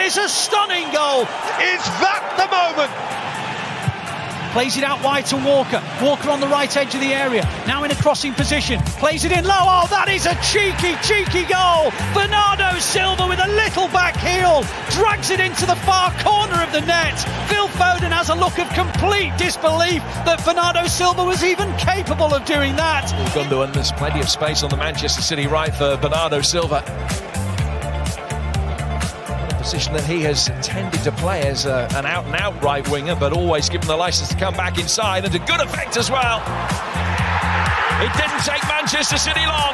is a stunning goal. Is that the moment? Plays it out wide to Walker. Walker on the right edge of the area. Now in a crossing position. Plays it in low. Oh, that is a cheeky goal. Bernardo Silva with a little back heel. Drags it into the far corner of the net. Phil Foden has a look of complete disbelief that Bernardo Silva was even capable of doing that. Gundogan, there's plenty of space on the Manchester City right for Bernardo Silva. Position that he has tended to play as an out-and-out right winger, but always given the licence to come back inside, and to good effect as well. It didn't take Manchester City long.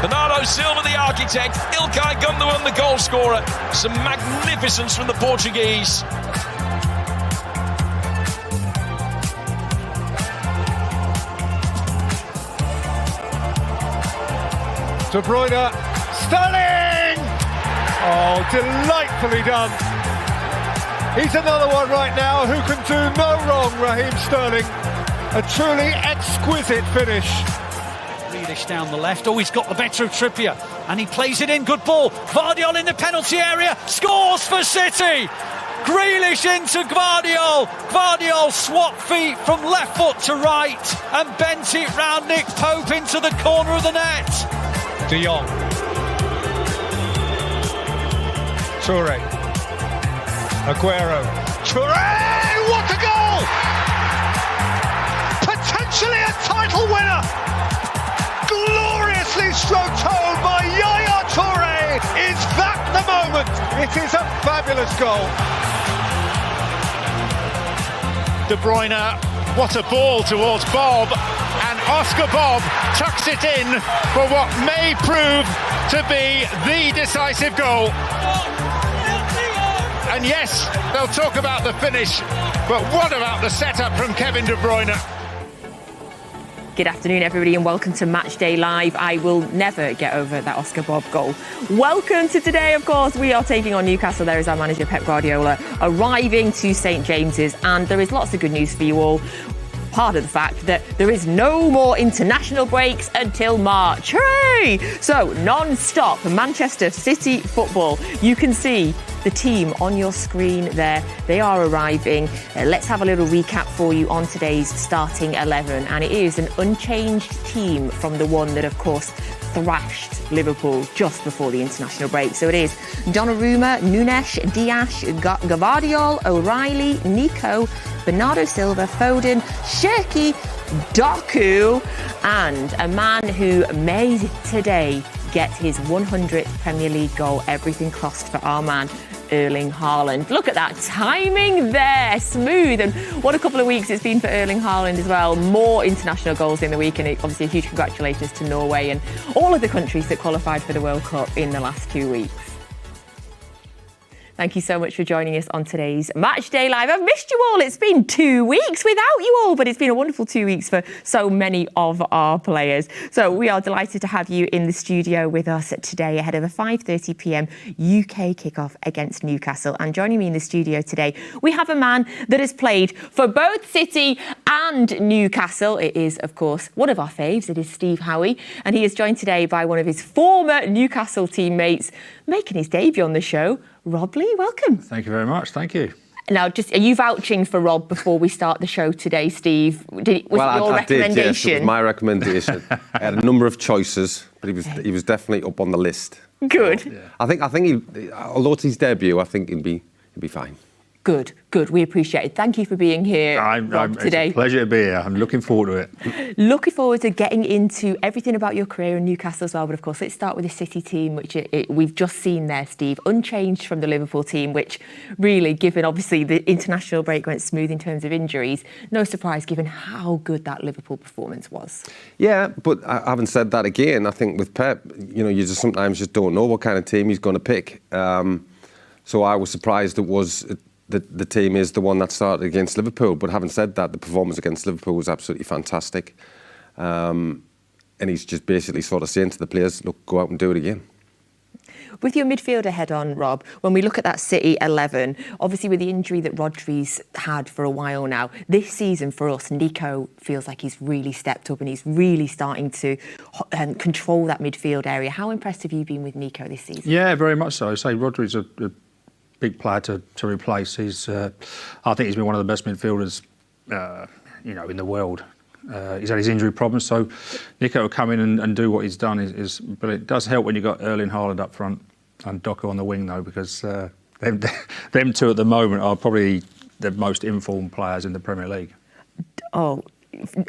Bernardo Silva, the architect, Ilkay Gundogan, the goal scorer. Some magnificence from the Portuguese. De Bruyne, Sterling! Oh, delightfully done. He's another one right now who can do no wrong, Raheem Sterling. A truly exquisite finish. Grealish down the left. Oh, he's got the better of Trippier. And he plays it in. Good ball. Gvardiol in the penalty area. Scores for City. Grealish into Gvardiol. Gvardiol swapped feet from left foot to right and bent it round Nick Pope into the corner of the net. De Jong. Toure. Aguero. Toure! What a goal! Potentially a title winner! Gloriously stroked home by Yaya Toure! Is that the moment? It is a fabulous goal. De Bruyne, what a ball towards Bob, and Oscar Bob tucks it in for what may prove to be the decisive goal. And yes, they'll talk about the finish, but what about the setup from Kevin De Bruyne? Good afternoon, everybody, and welcome to Matchday Live. I will never get over that Oscar Bob goal. Welcome to today, of course. We are taking on Newcastle. There is our manager, Pep Guardiola, arriving to St James's, and there is lots of good news for you all. Part of the fact that there is no more international breaks until March. Hooray! So, non-stop Manchester City football. You can see the team on your screen there. They are arriving. Let's have a little recap for you on today's starting 11. And it is an unchanged team from the one that, of course, thrashed Liverpool just before the international break. So it is Donnarumma, Nunes, Dias, Gvardiol, O'Reilly, Nico, Bernardo Silva, Foden, Cherki, Doku, and a man who may today get his 100th Premier League goal. Everything crossed for our man, Erling Haaland. Look at that timing there, smooth, and what a couple of weeks it's been for Erling Haaland as well. More international goals in the week, and obviously a huge congratulations to Norway and all of the countries that qualified for the World Cup in the last 2 weeks. Thank you so much for joining us on today's Matchday Live. I've missed you all. It's been 2 weeks without you all, but it's been a wonderful 2 weeks for so many of our players. So we are delighted to have you in the studio with us today ahead of a 5:30 p.m. UK kickoff against Newcastle. And joining me in the studio today, we have a man that has played for both City and Newcastle. It is, of course, one of our faves. It is Steve Howey, and he is joined today by one of his former Newcastle teammates, making his debut on the show, Rob Lee. Welcome. Thank you very much. Thank you. Now, just are you vouching for Rob before we start the show today, Steve? Was it your recommendation? Did, yes, it was my recommendation. I had a number of choices, but he was definitely up on the list. Good. So, yeah. I think he, although it's his debut, I think he'll be fine. Good. We appreciate it. Thank you for being here, Rob, today. It's a pleasure to be here. I'm looking forward to it. Looking forward to getting into everything about your career in Newcastle as well. But of course, let's start with the City team, which we've just seen there, Steve, unchanged from the Liverpool team, which really, given obviously the international break went smooth in terms of injuries, no surprise given how good that Liverpool performance was. Yeah, but having said that again, I think with Pep, you sometimes just don't know what kind of team he's going to pick. So I was surprised it was the team is the one that started against Liverpool. But having said that, the performance against Liverpool was absolutely fantastic. And he's just basically sort of saying to the players, look, go out and do it again. With your midfielder head on, Rob, when we look at that City 11, obviously with the injury that Rodri's had for a while now, this season for us, Nico feels like he's really stepped up and he's really starting to control that midfield area. How impressed have you been with Nico this season? Yeah, very much so. I say Rodri's a big player to replace. I think he's been one of the best midfielders, in the world. He's had his injury problems, so Nico will come in and do what he's done is brilliant. It does help when you've got Erling Haaland up front and Doku on the wing, though, because them two at the moment are probably the most informed players in the Premier League. Oh,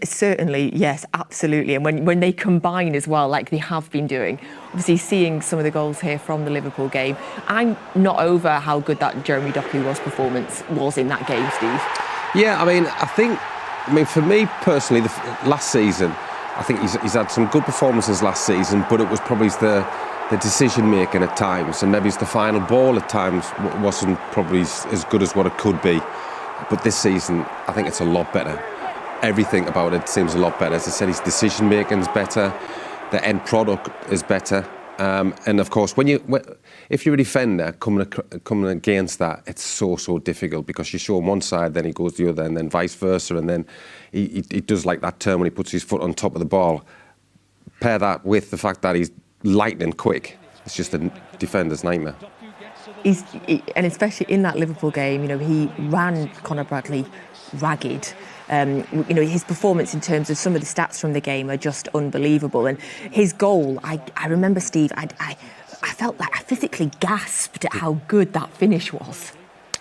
certainly, yes, absolutely. And when they combine as well, like they have been doing, obviously seeing some of the goals here from the Liverpool game, I'm not over how good that Jeremy Doku performance was in that game, Steve. Yeah, I mean, for me personally, last season, I think he's had some good performances last season, but it was probably the decision making at times, and maybe the final ball at times wasn't probably as good as what it could be. But this season, I think it's a lot better. Everything about it seems a lot better. As I said, his decision making is better, the end product is better, and of course, if you're a defender coming against that, it's so difficult because you show him one side, then he goes the other, and then vice versa, and then he does like that term when he puts his foot on top of the ball. Pair that with the fact that he's lightning quick. It's just a defender's nightmare. And especially in that Liverpool game, he ran Conor Bradley ragged. His performance in terms of some of the stats from the game are just unbelievable. And his goal, I remember, Steve, I felt like I physically gasped at how good that finish was.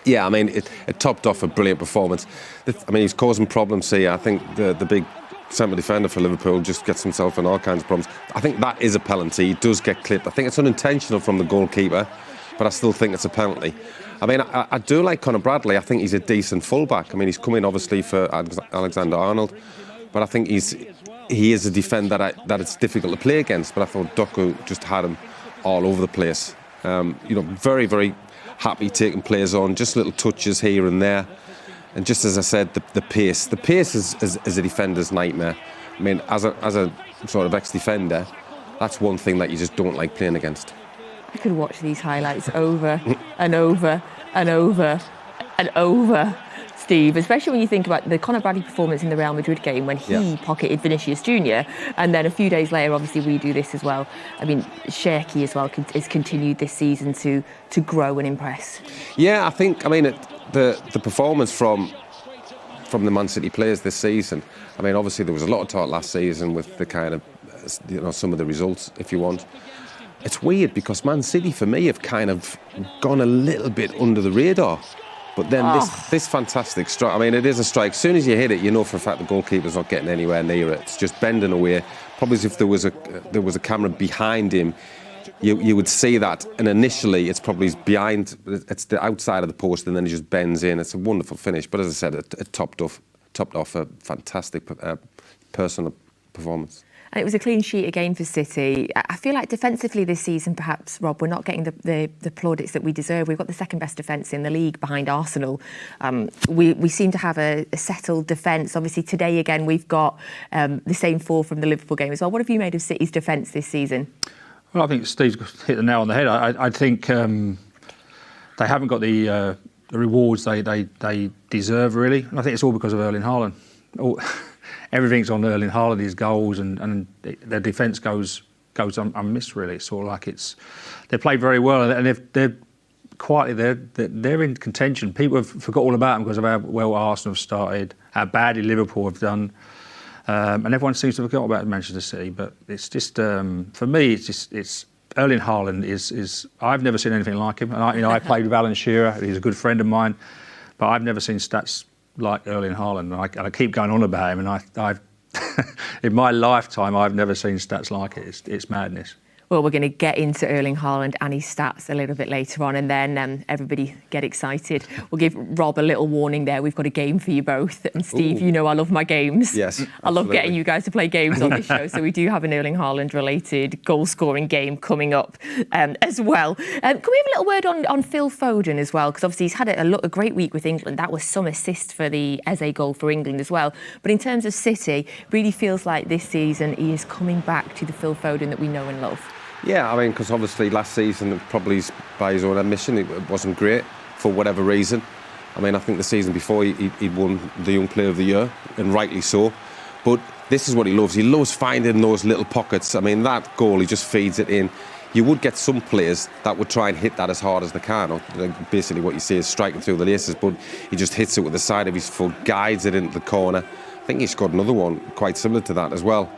Yeah, I mean, it topped off a brilliant performance. I mean, he's causing problems here. I think the big central defender for Liverpool just gets himself in all kinds of problems. I think that is a penalty. He does get clipped. I think it's unintentional from the goalkeeper, but I still think it's a penalty. I mean, I do like Conor Bradley. I think he's a decent fullback. I mean, he's come in obviously for Alexander-Arnold, but I think he is a defender that it's difficult to play against. But I thought Doku just had him all over the place. Very, very happy taking players on, just little touches here and there. And just as I said, the pace. The pace is a defender's nightmare. I mean, as a sort of ex-defender, that's one thing that you just don't like playing against. I could watch these highlights over and over and over and over, Steve, especially when you think about the Conor Bradley performance in the Real Madrid game when he pocketed Vinicius Jr. And then a few days later, obviously, we do this as well. I mean, Cherki as well has continued this season to grow and impress. Yeah, I think, the performance from the Man City players this season, I mean, obviously there was a lot of talk last season with the kind of, some of the results, if you want. It's weird because Man City, for me, have kind of gone a little bit under the radar. But then this fantastic strike, I mean, it is a strike. As soon as you hit it, you know for a fact the goalkeeper's not getting anywhere near it. It's just bending away. Probably as if there was a camera behind him, you would see that. And initially, it's probably behind, it's the outside of the post, and then he just bends in. It's a wonderful finish. But as I said, it topped off a fantastic personal performance. And it was a clean sheet again for City. I feel like defensively this season, perhaps, Rob, we're not getting the plaudits that we deserve. We've got the second best defence in the league behind Arsenal. We seem to have a settled defence. Obviously, today again, we've got the same four from the Liverpool game as well. What have you made of City's defence this season? Well, I think Steve's hit the nail on the head. I think they haven't got the rewards they deserve, really. And I think it's all because of Erling Haaland. Everything's on Erling Haaland, his goals, and their defence goes unmissed, really. It's sort of like they play very well, and they're quietly they're in contention. People have forgot all about them because of how well Arsenal have started, how badly Liverpool have done, and everyone seems to have forgot about Manchester City. But it's just for me, it's Erling Haaland is I've never seen anything like him. And I played with Alan Shearer. He's a good friend of mine, but I've never seen stats like Erling Haaland, and I keep going on about him, and I've in my lifetime I've never seen stats like it. It's madness. Well, we're going to get into Erling Haaland and his stats a little bit later on, and then everybody get excited. We'll give Rob a little warning there. We've got a game for you both. And Steve, you know I love my games. Yes, I love getting you guys to play games on this show. So we do have an Erling Haaland-related goal-scoring game coming up as well. Can we have a little word on Phil Foden as well? Because obviously he's had a great week with England. That was some assist for the Eze goal for England as well. But in terms of City, really feels like this season he is coming back to the Phil Foden that we know and love. Yeah, I mean, because obviously last season, probably by his own admission, it wasn't great for whatever reason. I mean, I think the season before he'd won the Young Player of the Year, and rightly so. But this is what he loves. He loves finding those little pockets. I mean, that goal, he just feeds it in. You would get some players that would try and hit that as hard as they can. Or basically what you see is striking through the laces, but he just hits it with the side of his foot, guides it into the corner. I think he's got another one quite similar to that as well.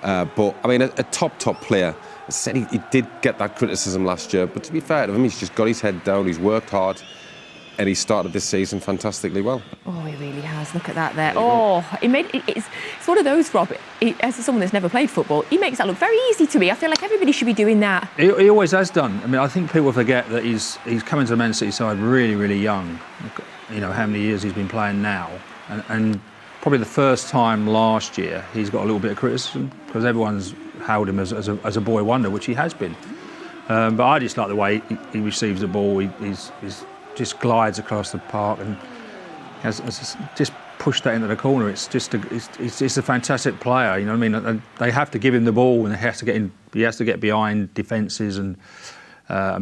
But, I mean, a top player. I said he did get that criticism last year, but to be fair to him, he's just got his head down, he's worked hard, and he started this season fantastically well. Oh, he really has. Look at that there. Oh, it's one of those, Rob. As someone that's never played football, he makes that look very easy to me. I feel like everybody should be doing that. He always has done. I mean, I think people forget that he's coming to the Man City side really, really young. You know, how many years he's been playing now. And probably the first time last year, he's got a little bit of criticism because everyone's hailed him as a boy wonder, which he has been. But I just like the way he receives the ball. He's just glides across the park and has just pushed that into the corner. It's just a fantastic player. You know what I mean? They have to give him the ball, and he has to get behind defences and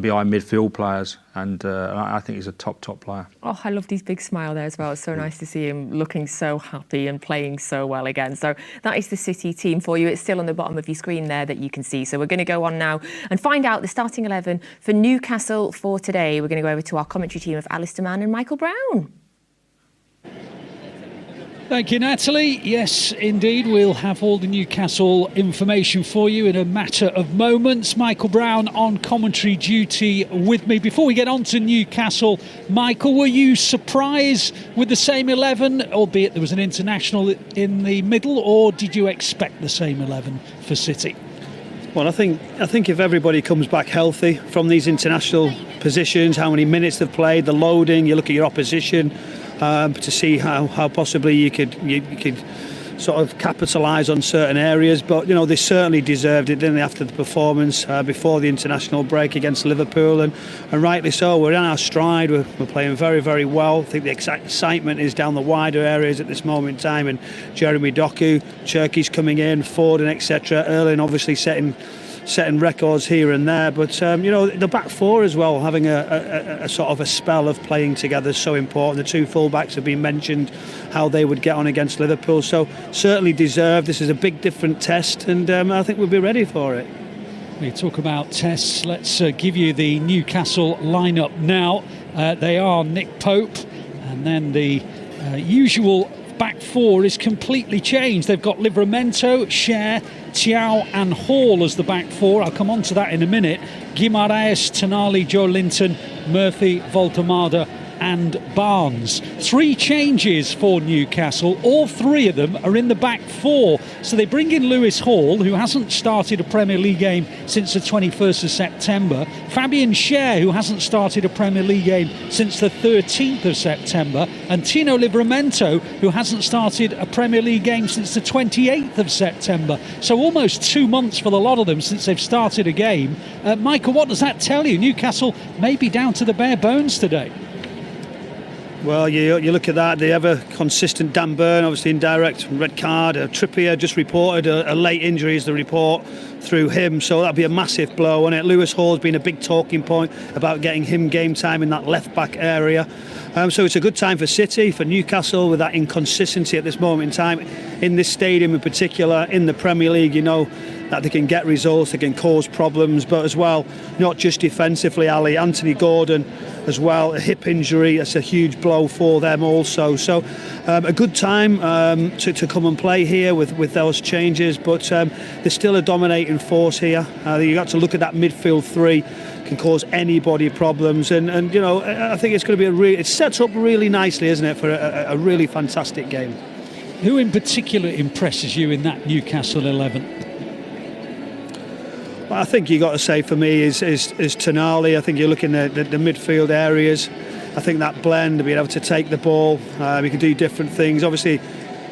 behind midfield players. And I think he's a top player. Oh, I love his big smile there as well. It's so nice to see him looking so happy and playing so well again. So that is the City team for you. It's still on the bottom of your screen there that you can see. So we're going to go on now and find out the starting 11 for Newcastle for today. We're going to go over to our commentary team of Alistair Mann and Michael Brown. Thank you, Natalie. Yes, indeed, we'll have all the Newcastle information for you in a matter of moments. Michael Brown on commentary duty with me. Before we get on to Newcastle, Michael, were you surprised with the same 11, albeit there was an international in the middle, or did you expect the same 11 for City? Well, I think if everybody comes back healthy from these international positions, how many minutes they've played, the loading, you look at your opposition, to see how possibly you could sort of capitalise on certain areas. But, you know, they certainly deserved it, didn't they, after the performance before the international break against Liverpool, and rightly so. We're in our stride, we're playing very, very well. I think the excitement is down the wider areas at this moment in time, and Jeremy Doku, Cherky's coming in, Ford and etc. Erling obviously setting records here and there, but you know, the back four as well, having a sort of a spell of playing together is so important. The two fullbacks have been mentioned, how they would get on against Liverpool, so certainly deserved. This is a big different test, and I think we'll be ready for it. We talk about tests. Let's give you the Newcastle lineup now. They are Nick Pope, and then the usual back four is completely changed. They've got Livramento, Cher, Thiaw and Hall as the back four. I'll come on to that in a minute. Guimaraes, Tonali, Joe Linton, Murphy, Voltemada and Barnes. 3 changes for Newcastle. All 3 of them are in the back four. So they bring in Lewis Hall, who hasn't started a Premier League game since the 21st of September. Fabian Schär, who hasn't started a Premier League game since the 13th of September. And Tino Livramento, who hasn't started a Premier League game since the 28th of September. So almost 2 months for the lot of them since they've started a game. Michael, what does that tell you? Newcastle may be down to the bare bones today. Well, you look at that, the ever consistent Dan Burn, obviously indirect red card. Trippier just reported a late injury is the report through him, so that'd be a massive blow, wouldn't it? Lewis Hall's been a big talking point about getting him game time in that left back area. So it's a good time for City, for Newcastle, with that inconsistency at this moment in time in this stadium in particular, in the Premier League. You know that they can get results, they can cause problems, but as well, not just defensively, Ali. Anthony Gordon as well, a hip injury, that's a huge blow for them also. So a good time to come and play here with those changes, but there's still a dominating force here. You got to look at that midfield 3, can cause anybody problems, and you know, I think it's going to be it sets up really nicely, isn't it, for a really fantastic game. Who in particular impresses you in that Newcastle 11? I think you got to say for me is Tonali. I think you're looking at the midfield areas. I think that blend, being able to take the ball, he can do different things. Obviously,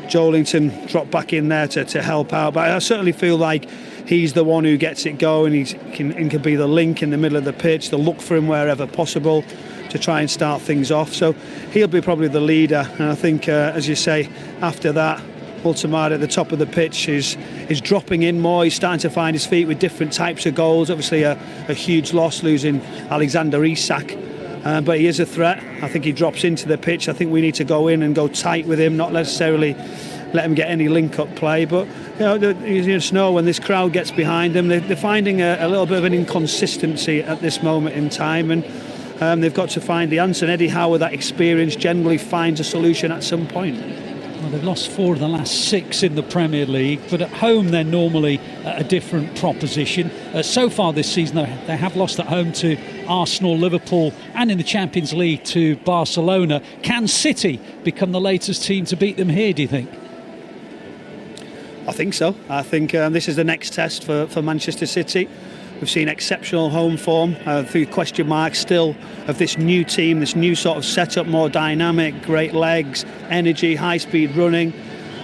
Joelinton dropped back in there to help out, but I certainly feel like he's the one who gets it going. He can be the link in the middle of the pitch, to look for him wherever possible, to try and start things off. So he'll be probably the leader. And I think, as you say, after that, Baltimore at the top of the pitch is dropping in more. He's starting to find his feet with different types of goals. Obviously a huge loss losing Alexander Isak, but he is a threat. I think he drops into the pitch. I think we need to go in and go tight with him, not necessarily let him get any link-up play. But you just know when this crowd gets behind them, they're finding a little bit of an inconsistency at this moment in time, and they've got to find the answer. And Eddie Howe, with that experience, generally finds a solution at some point. Well, they've lost 4 of the last 6 in the Premier League, but at home they're normally a different proposition. So far this season, they have lost at home to Arsenal, Liverpool, and in the Champions League to Barcelona. Can City become the latest team to beat them here, do you think? I think so. I think this is the next test for Manchester City. We've seen exceptional home form, through question marks still of this new team, this new sort of setup, more dynamic, great legs, energy, high-speed running.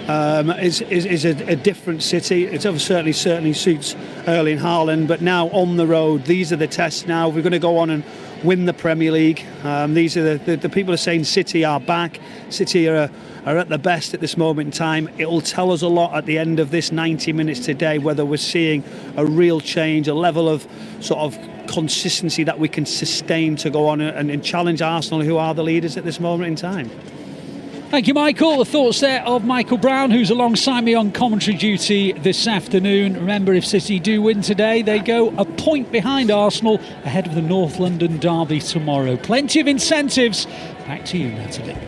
Is a different City. It certainly suits Erling Haaland, but now on the road, these are the tests now. We're going to go on and win the Premier League. These are the people are saying City are back. City are at the best at this moment in time. It will tell us a lot at the end of this 90 minutes today whether we're seeing a real change, a level of sort of consistency that we can sustain to go on and challenge Arsenal, who are the leaders at this moment in time. Thank you, Michael. The thoughts there of Michael Brown, who's alongside me on commentary duty this afternoon. Remember, if City do win today, they go a point behind Arsenal ahead of the North London derby tomorrow. Plenty of incentives. Back to you, Natalie.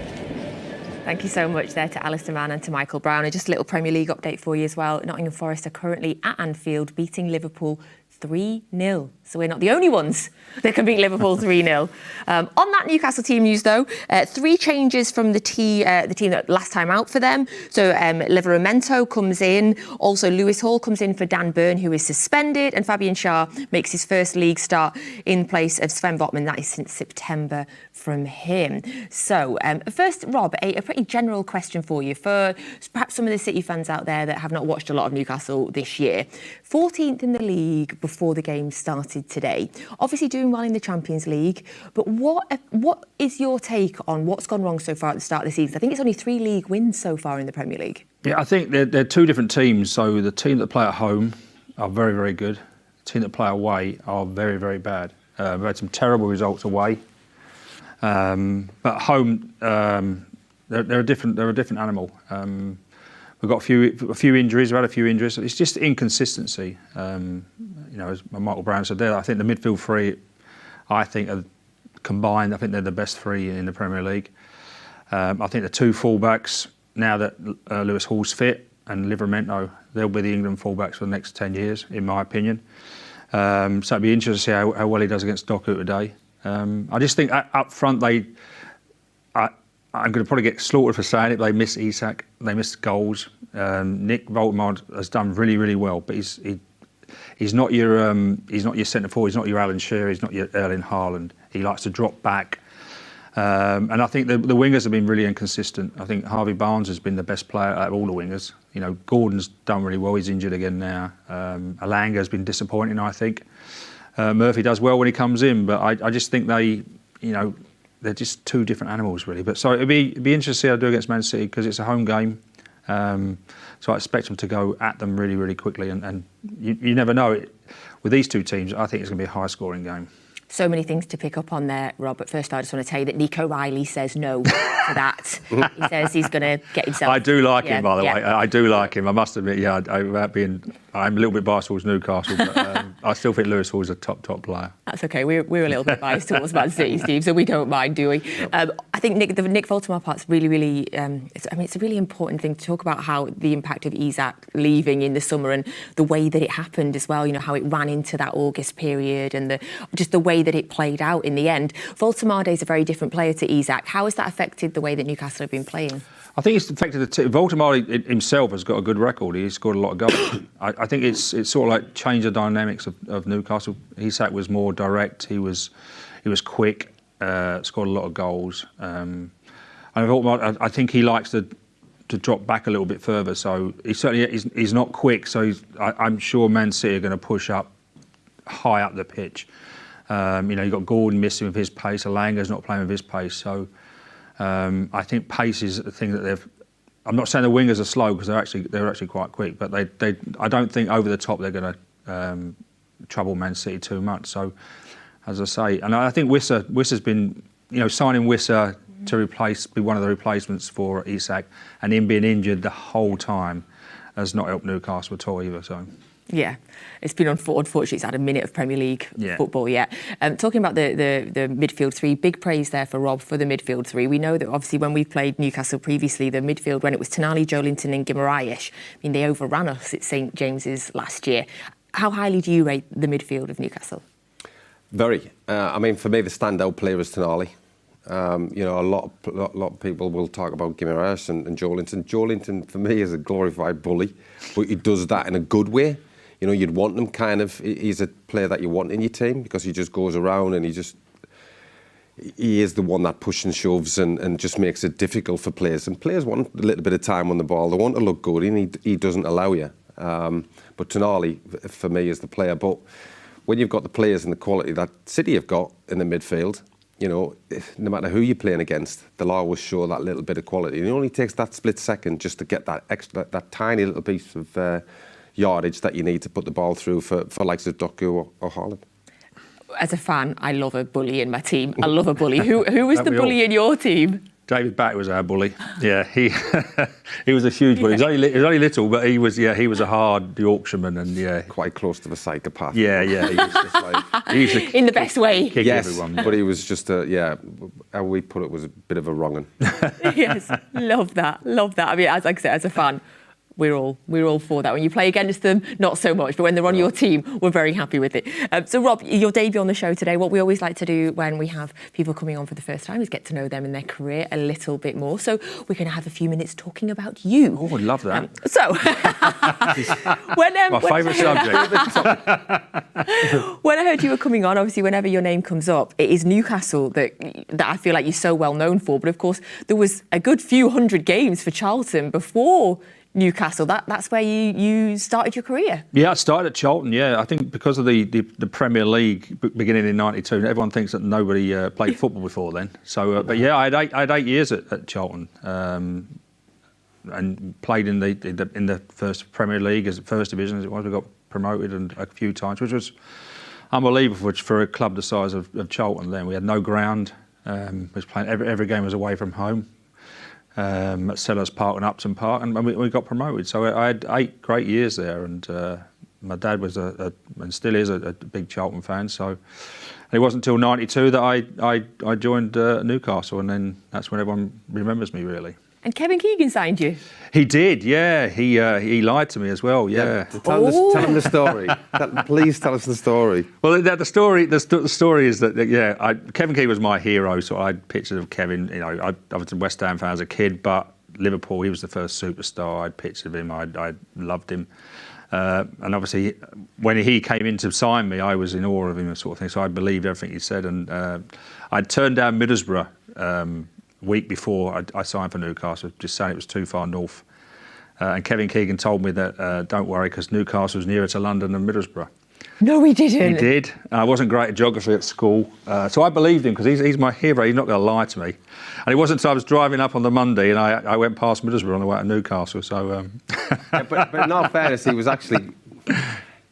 Thank you so much there to Alistair Mann and to Michael Brown. And just a little Premier League update for you as well. Nottingham Forest are currently at Anfield beating Liverpool 3-0. So we're not the only ones that can beat Liverpool 3-0. On that Newcastle team news, though, 3 changes from the team that last time out for them. So Livramento comes in. Also, Lewis Hall comes in for Dan Burn, who is suspended. And Fabian Schär makes his first league start in place of Sven Botman. That is since September from him. So first, Rob, a pretty general question for you. For perhaps some of the City fans out there that have not watched a lot of Newcastle this year. 14th in the league before the game started today. Obviously doing well in the Champions League, but what is your take on what's gone wrong so far at the start of the season? I think it's only 3 league wins so far in the Premier League. Yeah, I think they're 2 different teams. So the team that play at home are very, very good. The team that play away are very, very bad. We've had some terrible results away, but home they're a different animal. We've got a few injuries. We've had a few injuries. It's just inconsistency. As Michael Brown said there, I think the midfield 3, I think are combined. I think they're the best 3 in the Premier League. I think the 2 fullbacks, now that Lewis Hall's fit and Livramento, they'll be the England fullbacks for the next 10 years, in my opinion. So it'd be interesting to see how well he does against Doku today. I just think up front I'm going to probably get slaughtered for saying it, but they miss Isak, they miss goals. Nick Voldemort has done really, really well, but he's not your centre forward, he's not your Alan Shearer, he's not your Erling Haaland. He likes to drop back, and I think the wingers have been really inconsistent. I think Harvey Barnes has been the best player out of all the wingers. Gordon's done really well. He's injured again now. Alanga has been disappointing, I think. Murphy does well when he comes in, but I just think they're just 2 different animals, really. But so it'd be interesting to see how they do against Man City because it's a home game. So I expect them to go at them really, really quickly. And you never know. With these 2 teams, I think it's going to be a high-scoring game. So many things to pick up on there, Rob. But first, I just want to tell you that Nico Riley says no to that. He says he's going to get himself... I do like him, by the way. I do like him. I must admit, I'm a little bit biased towards Newcastle, but I still think Lewis Hall's a top player. That's okay. We're a little bit biased towards Man City, Steve, so we don't mind, do we? Yep. I think the Nick Voldemort part's really, really... it's a really important thing to talk about how the impact of Isak leaving in the summer and the way that it happened as well, how it ran into that August period and just the way that it played out in the end. Voldemort is a very different player to Isak. How has that affected the way that Newcastle have been playing? I think it's affected the team. Voldemort himself has got a good record. He's scored a lot of goals. I think it's sort of like changed the dynamics of Newcastle. Isak was more direct. He was quick. Scored a lot of goals. And Voldemort, I think he likes to drop back a little bit further. So he's not quick. So I'm sure Man City are going to push up high up the pitch. You've got Gordon missing with his pace. Alanga's not playing with his pace. So I think pace is the thing that I'm not saying the wingers are slow because they're actually quite quick, but I don't think over the top they're going to trouble Man City too much. So, as I say, and I think Wissa's been, signing Wissa to be one of the replacements for Isak, and him being injured the whole time has not helped Newcastle at all either. So. Yeah, it's been unfortunately it's had a minute of Premier League football yet. Talking about the midfield three, big praise there for Rob for the midfield three. We know that obviously when we played Newcastle previously, the midfield, when it was Tonali, Joelinton and Guimaraes, they overran us at St James's last year. How highly do you rate the midfield of Newcastle? Very. For me, the standout player is Tonali. A lot of people will talk about Guimaraes and Joelinton. Joelinton, for me, is a glorified bully, but he does that in a good way. You'd want him he's a player that you want in your team because he just goes around and he is the one that pushes and shoves and just makes it difficult for players. And players want a little bit of time on the ball. They want to look good, and he doesn't allow you. But Tonali, for me, is the player. But when you've got the players and the quality that City have got in the midfield, no matter who you're playing against, they'll always show that little bit of quality. And it only takes that split second just to get that tiny little piece of yardage that you need to put the ball through for likes of Doku or Haaland. As a fan, I love a bully in my team. I love a bully. Who was the bully in your team? David Back was our bully. Yeah, he was a huge bully. He was only little, but he was a hard Yorkshireman and quite close to the psychopath. Yeah. He was just like in the best way. Kick everyone. But he was just how we put it was a bit of a wrong 'un. Yes, love that. I mean, as I said, as a fan, we're all for that. When you play against them, not so much. But when they're on your team, we're very happy with it. So, Rob, your debut on the show today, what we always like to do when we have people coming on for the first time is get to know them and their career a little bit more. So we're going to have a few minutes talking about you. Oh, I love that. My favourite subject. When I heard you were coming on, obviously, whenever your name comes up, it is Newcastle that I feel like you're so well known for. But of course, there was a good few hundred games for Charlton before Newcastle. That's where you started your career. Yeah, I started at Charlton. Yeah, I think because of the Premier League beginning in '92, everyone thinks that nobody played football before then. So, but yeah, I had 8 years at Charlton and played in the first Premier League as first division as it was. We got promoted and a few times, which was unbelievable for a club the size of Charlton. Then we had no ground. Was playing every game was away from home. At Sellers Park and Upton Park, and we got promoted. So I had 8 great years there, and my dad was and still is a big Charlton fan. So it wasn't until '92 that I joined Newcastle, and then that's when everyone remembers me really. And Kevin Keegan signed you? He did, yeah. He lied to me as well, yeah. Tell him the story. Please tell us the story. Well, the story is that Kevin Keegan was my hero. So I had pictures of Kevin. I was a West Ham fan as a kid, but Liverpool, he was the first superstar. I had pictures of him. I loved him. And obviously, when he came in to sign me, I was in awe of him, sort of thing. So I believed everything he said, and I'd turned down Middlesbrough. Week before I signed for Newcastle, just saying it was too far north. And Kevin Keegan told me that don't worry, because Newcastle was nearer to London than Middlesbrough. No, he didn't. He did. I wasn't great at geography at school, so I believed him because he's my hero. He's not going to lie to me. And it wasn't until I was driving up on the Monday and I went past Middlesbrough on the way to Newcastle. So, but in all fairness, he was actually.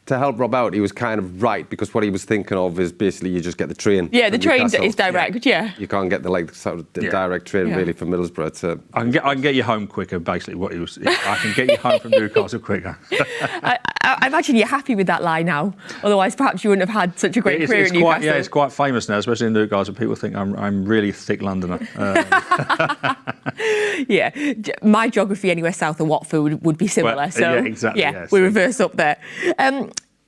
To help Rob out, he was kind of right, because what he was thinking of is basically you just get the train. Yeah, the train is direct, yeah. You can't get the direct train really from Middlesbrough to... I can get you home quicker, basically, what he was... I can get you home from Newcastle quicker. I imagine you're happy with that lie now. Otherwise, perhaps you wouldn't have had such a great career in Newcastle. Yeah, it's quite famous now, especially in Newcastle. People think I'm really thick Londoner. Yeah, my geography anywhere south of Watford would be similar. Well, so yeah, exactly. Yeah, we reverse up there.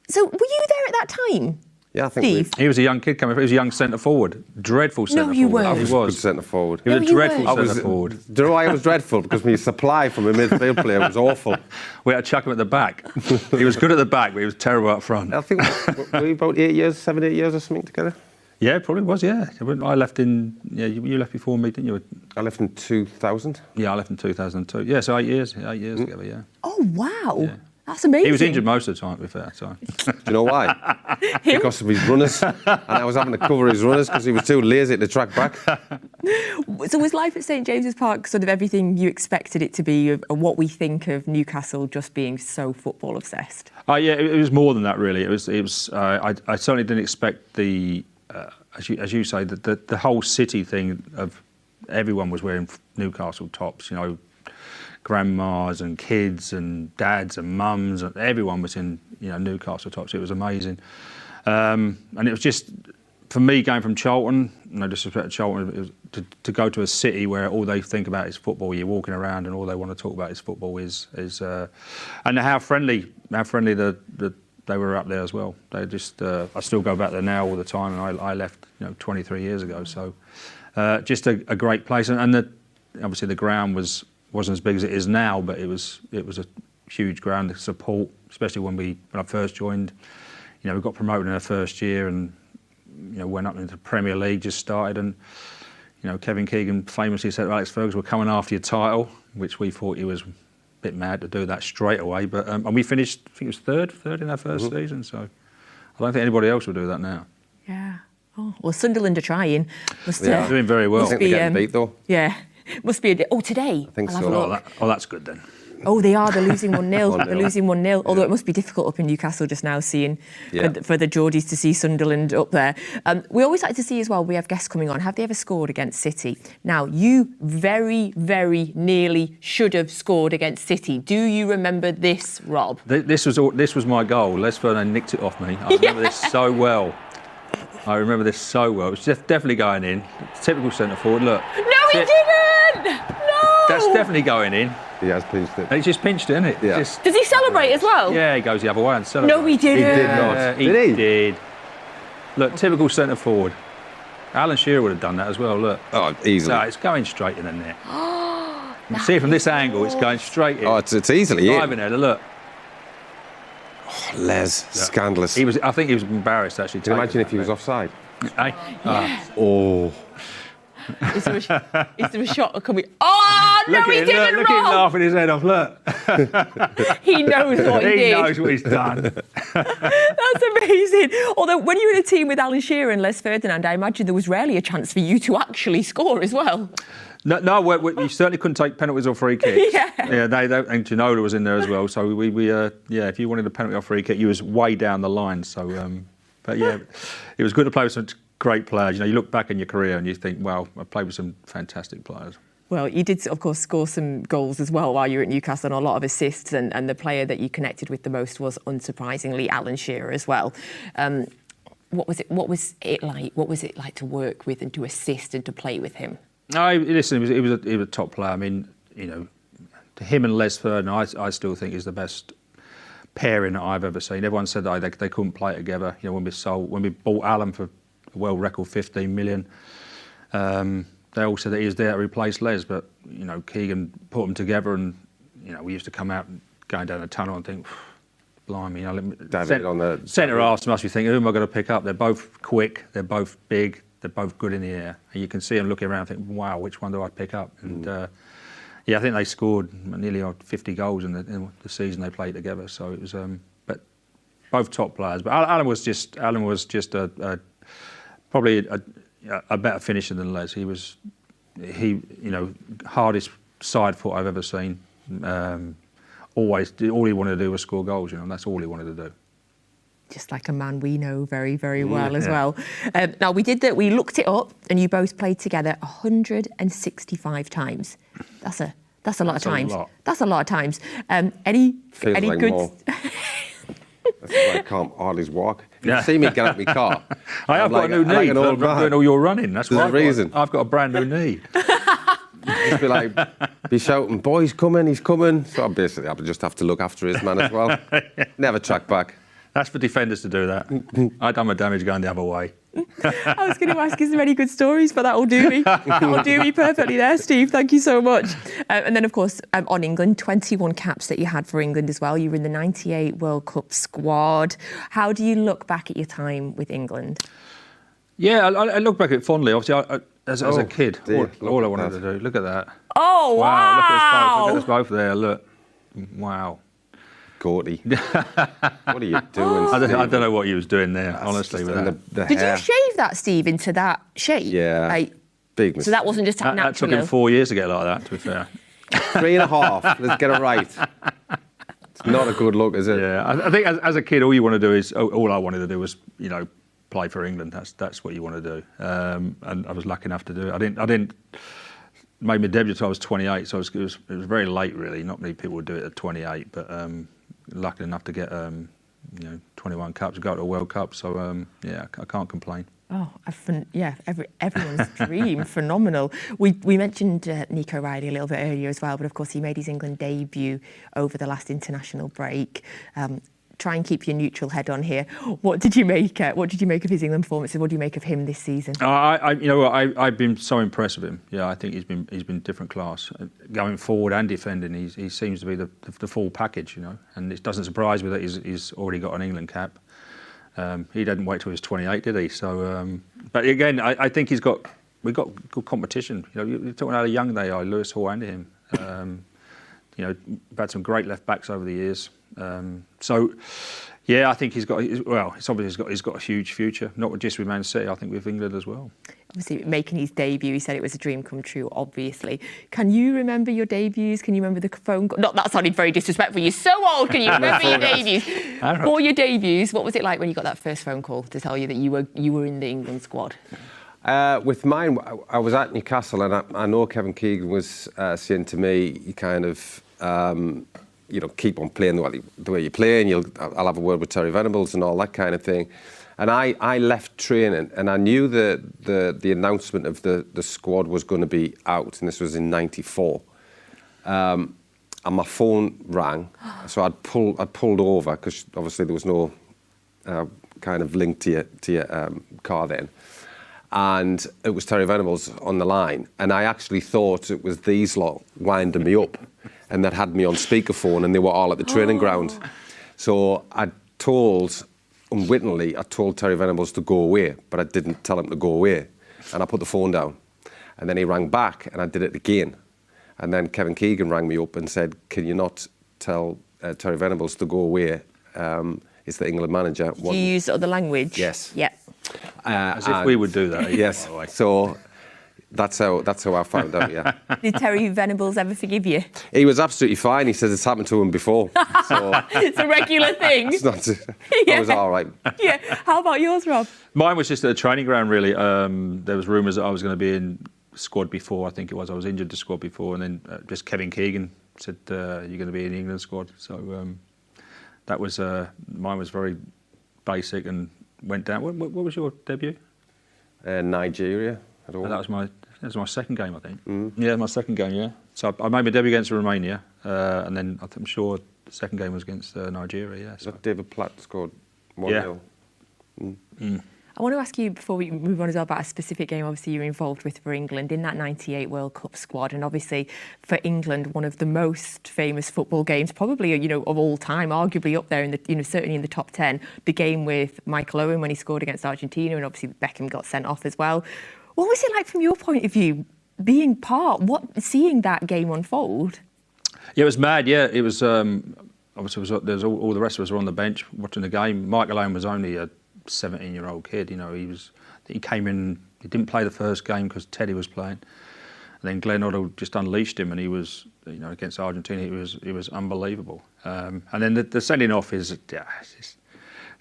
So were you there at that time? Yeah, I think Steve? He was a young kid coming. He was a young centre forward, dreadful centre forward. No, you weren't. I was a good centre forward. He was a dreadful centre forward. Do you know why he was dreadful? Because my supply from a midfield player was awful. We had to chuck him at the back. He was good at the back, but he was terrible up front. I think were we about 8 years, 7, 8 years or something together? Yeah, it probably was. Yeah, I left in. Yeah, you left before me, didn't you? I left in 2000. Yeah, I left in 2002. Yeah, so 8 years. 8 years together. Yeah. Oh wow. Yeah. That's amazing. He was injured most of the time, to be fair. So. Do you know why? Because of his runners. And I was having to cover his runners because he was too lazy to track back. So was life at St James's Park sort of everything you expected it to be, and what we think of Newcastle just being so football obsessed? Yeah, it was more than that really. It was. I certainly didn't expect the, as you say, the whole city thing of everyone was wearing Newcastle tops. You know, grandmas and kids and dads and mums, and everyone was in Newcastle tops. It was amazing, and it was just. For me, going from Charlton, no disrespect to Charlton, it was to go to a city where all they think about is football. You're walking around and all they want to talk about is football. And how friendly they were up there as well. They just, I still go back there now all the time, and I left 23 years ago. So just a great place, and obviously the ground wasn't as big as it is now, but it was a huge ground. The support, especially when I first joined, we got promoted in our first year and. Went up into the Premier League, just started, and Kevin Keegan famously said to Alex Ferguson, "We're coming after your title," which we thought he was a bit mad to do that straight away. But and we finished, I think it was third in our first season. So I don't think anybody else will do that now. Yeah. Oh well, Sunderland are trying. They're doing very well. I think they're getting beat though. Yeah, must be today. I think I'll so. That's good then. Oh, they are. They're losing 1-0. They're losing 1-0. Although it must be difficult up in Newcastle just now, seeing for the Geordies to see Sunderland up there. We always like to see as well, we have guests coming on, have they ever scored against City? Now, you very, very nearly should have scored against City. Do you remember this, Rob? This was my goal. Les Ferdinand nicked it off me. I remember this so well. It was definitely going in. Typical centre forward. Look. No, he didn't! No! That's definitely going in. He has pinched it. He just pinched it, isn't it? Yeah. Does he celebrate as well? Yeah, he goes the other way and celebrates. No, he didn't. He did not. He did. Look, typical centre forward. Alan Shearer would have done that as well, look. Oh, easily. So it's going straight in the net. See it from this angle, it's going straight in. Oh, it's easily in. Driving there, look. Oh, Les, scandalous. I think he was embarrassed actually. Can you imagine if he was offside? Oh. Is there a shot coming? Oh, no, he didn't, Look at him laughing his head off, look. He knows what he did. He knows what he's done. That's amazing. Although, when you were in a team with Alan Shearer and Les Ferdinand, I imagine there was rarely a chance for you to actually score as well. No, you certainly couldn't take penalties or free kicks. Yeah, and Ginola was in there as well. So if you wanted a penalty or free kick, you was way down the line. So, but yeah, it was good to play with some great players. You look back in your career and you think, wow, I played with some fantastic players. Well, you did, of course, score some goals as well while you were at Newcastle, and a lot of assists, and the player that you connected with the most was, unsurprisingly, Alan Shearer as well. What was it like to work with and to assist and to play with him? Listen, he was a top player. I mean, him and Les Ferdinand, I still think is the best pairing that I've ever seen. Everyone said that they couldn't play together. When we bought Alan for a world record 15 million, they all said that he was there to replace Les, but Keegan put them together, and we used to come out and going down the tunnel and think, blimey, centre halves must be thinking, who am I going to pick up? They're both quick, they're both big, they're both good in the air, and you can see them looking around and think, wow, which one do I pick up? And I think they scored nearly 50 goals in the season they played together. So it was, but both top players. But Alan was just probably a better finisher than Les. He hardest side foot I've ever seen. All he wanted to do was score goals. And that's all he wanted to do. Just like a man we know very, very well as well. Now, we looked it up, and you both played together 165 times. That's a lot of times. That's a lot of times. Any like good? More. That's why I can't hardly walk. If you see me get out my car, I've got a new knee. I'm doing all your running. That's the reason. I've got a brand new knee. Just be shouting, boys, coming, he's coming. So basically, I would just have to look after his man as well. Never track back. That's for defenders to do that. I done my damage going the other way. I was going to ask, is there any good stories? But that'll do me. That'll do me perfectly there, Steve. Thank you so much. And then, of course, on England, 21 caps that you had for England as well. You were in the 98 World Cup squad. How do you look back at your time with England? Yeah, I look back at it fondly. Obviously, as a kid, all I wanted to do. Look at that. Oh, wow. Look at us both there. Look. Wow. Gordy. What are you doing, I don't know what he was doing there, honestly. With that. Did you shave that, Steve, into that shape? Yeah. Big mistake. So that wasn't just That natural. took him 4 years to get like that, to be fair. 3.5. Let's get it right. It's not a good look, is it? Yeah, I think as a kid, all you want to do is, all I wanted to do was, you know, play for England. That's what you want to do. And I was lucky enough to do it. I didn't made my debut until I was 28, so it was very late, really. Not many people would do it at 28, but lucky enough to get, 21 caps, go to a World Cup. So yeah, I can't complain. Oh, everyone's dream, phenomenal. We mentioned Nico Riley a little bit earlier as well, but of course he made his England debut over the last international break. Try and keep your neutral head on here. What did you make of his England performance, and what do you make of him this season? I've been so impressed with him. Yeah, I think he's been different class, going forward and defending. He seems to be the full package, you know, and it doesn't surprise me that he's already got an England cap. He didn't wait till he was 28, did he? So, but again, I think we've got good competition. You know, you're talking about how young they are, Lewis Hall and him. We've had some great left backs over the years. So, yeah, I think it's obvious he's got a huge future, not just with Man City, I think with England as well. Obviously, making his debut, he said it was a dream come true, obviously. Can you remember your debuts? Can you remember the phone call? Not that sounded very disrespectful. You're so old. Can you remember your debuts? For your debuts, what was it like when you got that first phone call to tell you that you were in the England squad? With mine, I was at Newcastle, and I know Kevin Keegan was saying to me, you kind of, keep on playing the way you're playing. I'll have a word with Terry Venables and all that kind of thing. And I left training, and I knew the announcement of the squad was going to be out, and this was in '94. And my phone rang, so I'd pulled over because obviously there was no kind of link to your car then. And it was Terry Venables on the line, and I actually thought it was these lot winding me up, and that had me on speakerphone, and they were all at the training ground. So unwittingly, I told Terry Venables to go away, but I didn't tell him to go away. And I put the phone down. And then he rang back, and I did it again. And then Kevin Keegan rang me up and said, can you not tell Terry Venables to go away? He's the England manager. Do you use other language? Yes. Yeah. As if we would do that. Yes. So that's how I found out, yeah. Did Terry Venables ever forgive you? He was absolutely fine. He says it's happened to him before. So it's a regular thing. It's not. I was all right. Yeah. How about yours, Rob? Mine was just at the training ground, really. There was rumours that I was going to be in squad before. I think it was. I was injured to squad before, and then just Kevin Keegan said you're going to be in the England squad. So that was mine was very basic and went down. What was your debut? Nigeria. That was my second game, I think. Yeah, my second game, yeah. So I made my debut against Romania, and then I'm sure the second game was against Nigeria, yeah. So David Platt scored 1-0. I want to ask you, before we move on as well, about a specific game obviously you're involved with for England in that '98 World Cup squad, and obviously for England one of the most famous football games probably of all time, arguably up there in the certainly in the top 10, the game with Michael Owen when he scored against Argentina, and obviously Beckham got sent off as well. What was it like from your point of view, seeing that game unfold? Yeah, it was mad. Yeah, it was. Obviously, there's all the rest of us were on the bench watching the game. Michael Owen was only a 17-year-old kid. He came in. He didn't play the first game because Teddy was playing, and then Glenn Hoddle just unleashed him, and he was, against Argentina, it was unbelievable. And then the sending off is, it's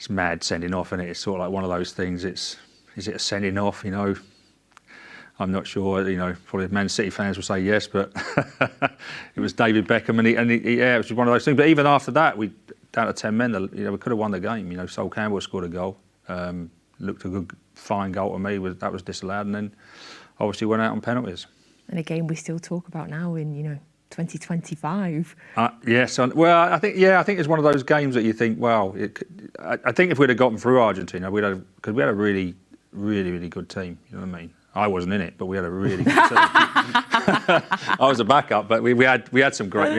mad sending off, and it's sort of like one of those things. Is it a sending off? I'm not sure. Probably Man City fans will say yes, but it was David Beckham, and it was one of those things. But even after that, we down to 10 men. We could have won the game. Sol Campbell scored a goal. Looked a good, fine goal to me. That was disallowed, and then obviously went out on penalties. And a game we still talk about now in 2025. Yes. Well, I think it's one of those games that you think, well, I think if we'd have gotten through Argentina, because we had a really, really, really good team. You know what I mean? I wasn't in it, but we had a really good team. I was a backup, but we had some great,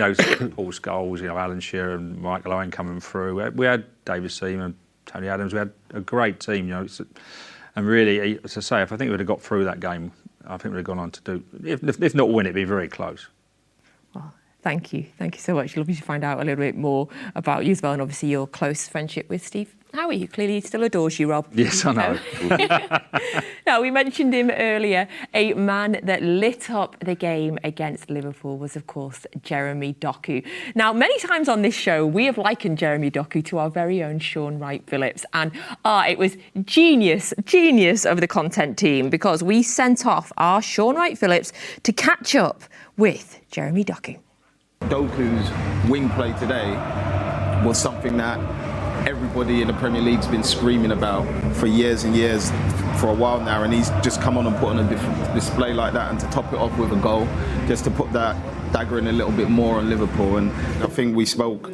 Paul Scholes, Alan Shearer and Michael Owen coming through. We had David Seaman, Tony Adams. We had a great team, and really, as I say, if I think we'd have got through that game, I think we'd have gone on to do, if not win, it'd be very close. Well, thank you so much. Lovely to find out a little bit more about you as well, and obviously your close friendship with Steve Howey, who clearly still adores you, Rob. Yes, I know. Now, we mentioned him earlier. A man that lit up the game against Liverpool was, of course, Jeremy Doku. Now, many times on this show, we have likened Jeremy Doku to our very own Sean Wright-Phillips. And it was genius of the content team, because we sent off our Sean Wright-Phillips to catch up with Jeremy Doku. Doku's wing play today was something that everybody in the Premier League's been screaming about for years and years, for a while now, and he's just come on and put on a different display like that, and to top it off with a goal, just to put that dagger in a little bit more on Liverpool. And I think we spoke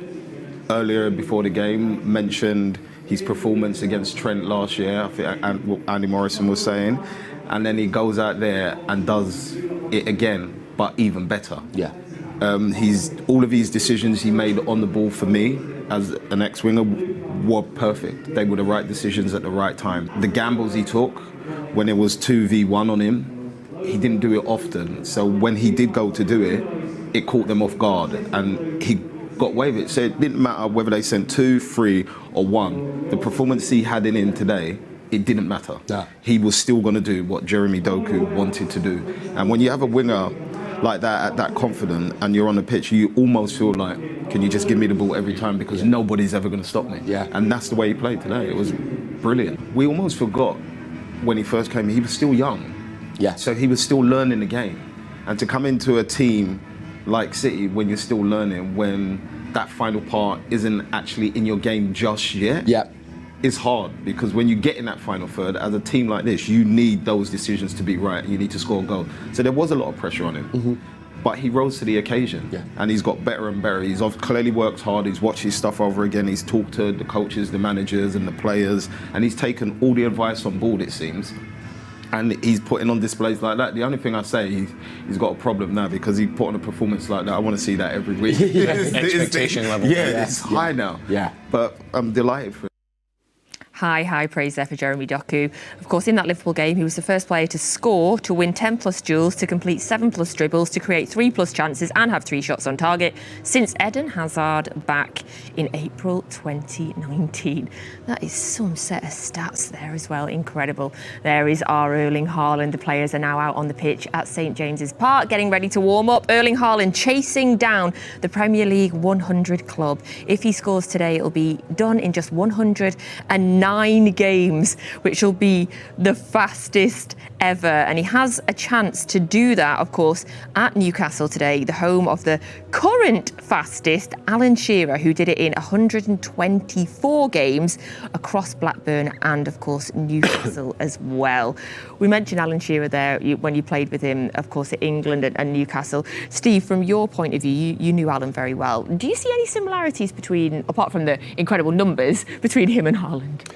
earlier before the game, mentioned his performance against Trent last year, I think what Andy Morrison was saying, and then he goes out there and does it again, but even better. Yeah. All of his decisions he made on the ball, for me as an ex-winger, were perfect. They were the right decisions at the right time. The gambles he took when it was 2v1 on him, he didn't do it often. So when he did go to do it, it caught them off guard, and he got away with it. So it didn't matter whether they sent 2, 3 or 1. The performance he had in him today, it didn't matter. Yeah. He was still going to do what Jeremy Doku wanted to do. And when you have a winger like that, at that confident, and you're on the pitch, you almost feel like, can you just give me the ball every time, because nobody's ever going to stop me. Yeah. And that's the way he played today. It was brilliant. We almost forgot when he first came, he was still young. Yeah. So he was still learning the game. And to come into a team like City when you're still learning, when that final part isn't actually in your game just yet, Yeah. it's hard, because when you get in that final third, as a team like this, you need those decisions to be right. You need to score a goal. So there was a lot of pressure on him. But he rose to the occasion, and he's got better and better. He's clearly worked hard. He's watched his stuff over again. He's talked to the coaches, the managers and the players, and he's taken all the advice on board, it seems. And he's putting on displays like that. The only thing I say, he's got a problem now, because he put on a performance like that. I want to see that every week. Expectation level. Yeah, it's high now. Yeah. But I'm delighted for him. High praise there for Jeremy Doku. Of course, in that Liverpool game, he was the first player to score, to win 10+ duels, to complete 7+ dribbles, to create 3+ chances and have 3 shots on target since Eden Hazard back in April 2019. That is some set of stats there as well. Incredible. There is our Erling Haaland. The players are now out on the pitch at St James's Park, getting ready to warm up. Erling Haaland chasing down the Premier League 100 club. If he scores today, it'll be done in just 109 games, which will be the fastest ever. And he has a chance to do that, of course, at Newcastle today, the home of the current fastest, Alan Shearer, who did it in 124 games across Blackburn and, of course, Newcastle as well. We mentioned Alan Shearer there when you played with him, of course, at England and Newcastle. Steve, from your point of view, you knew Alan very well. Do you see any similarities between, apart from the incredible numbers, between him and Haaland?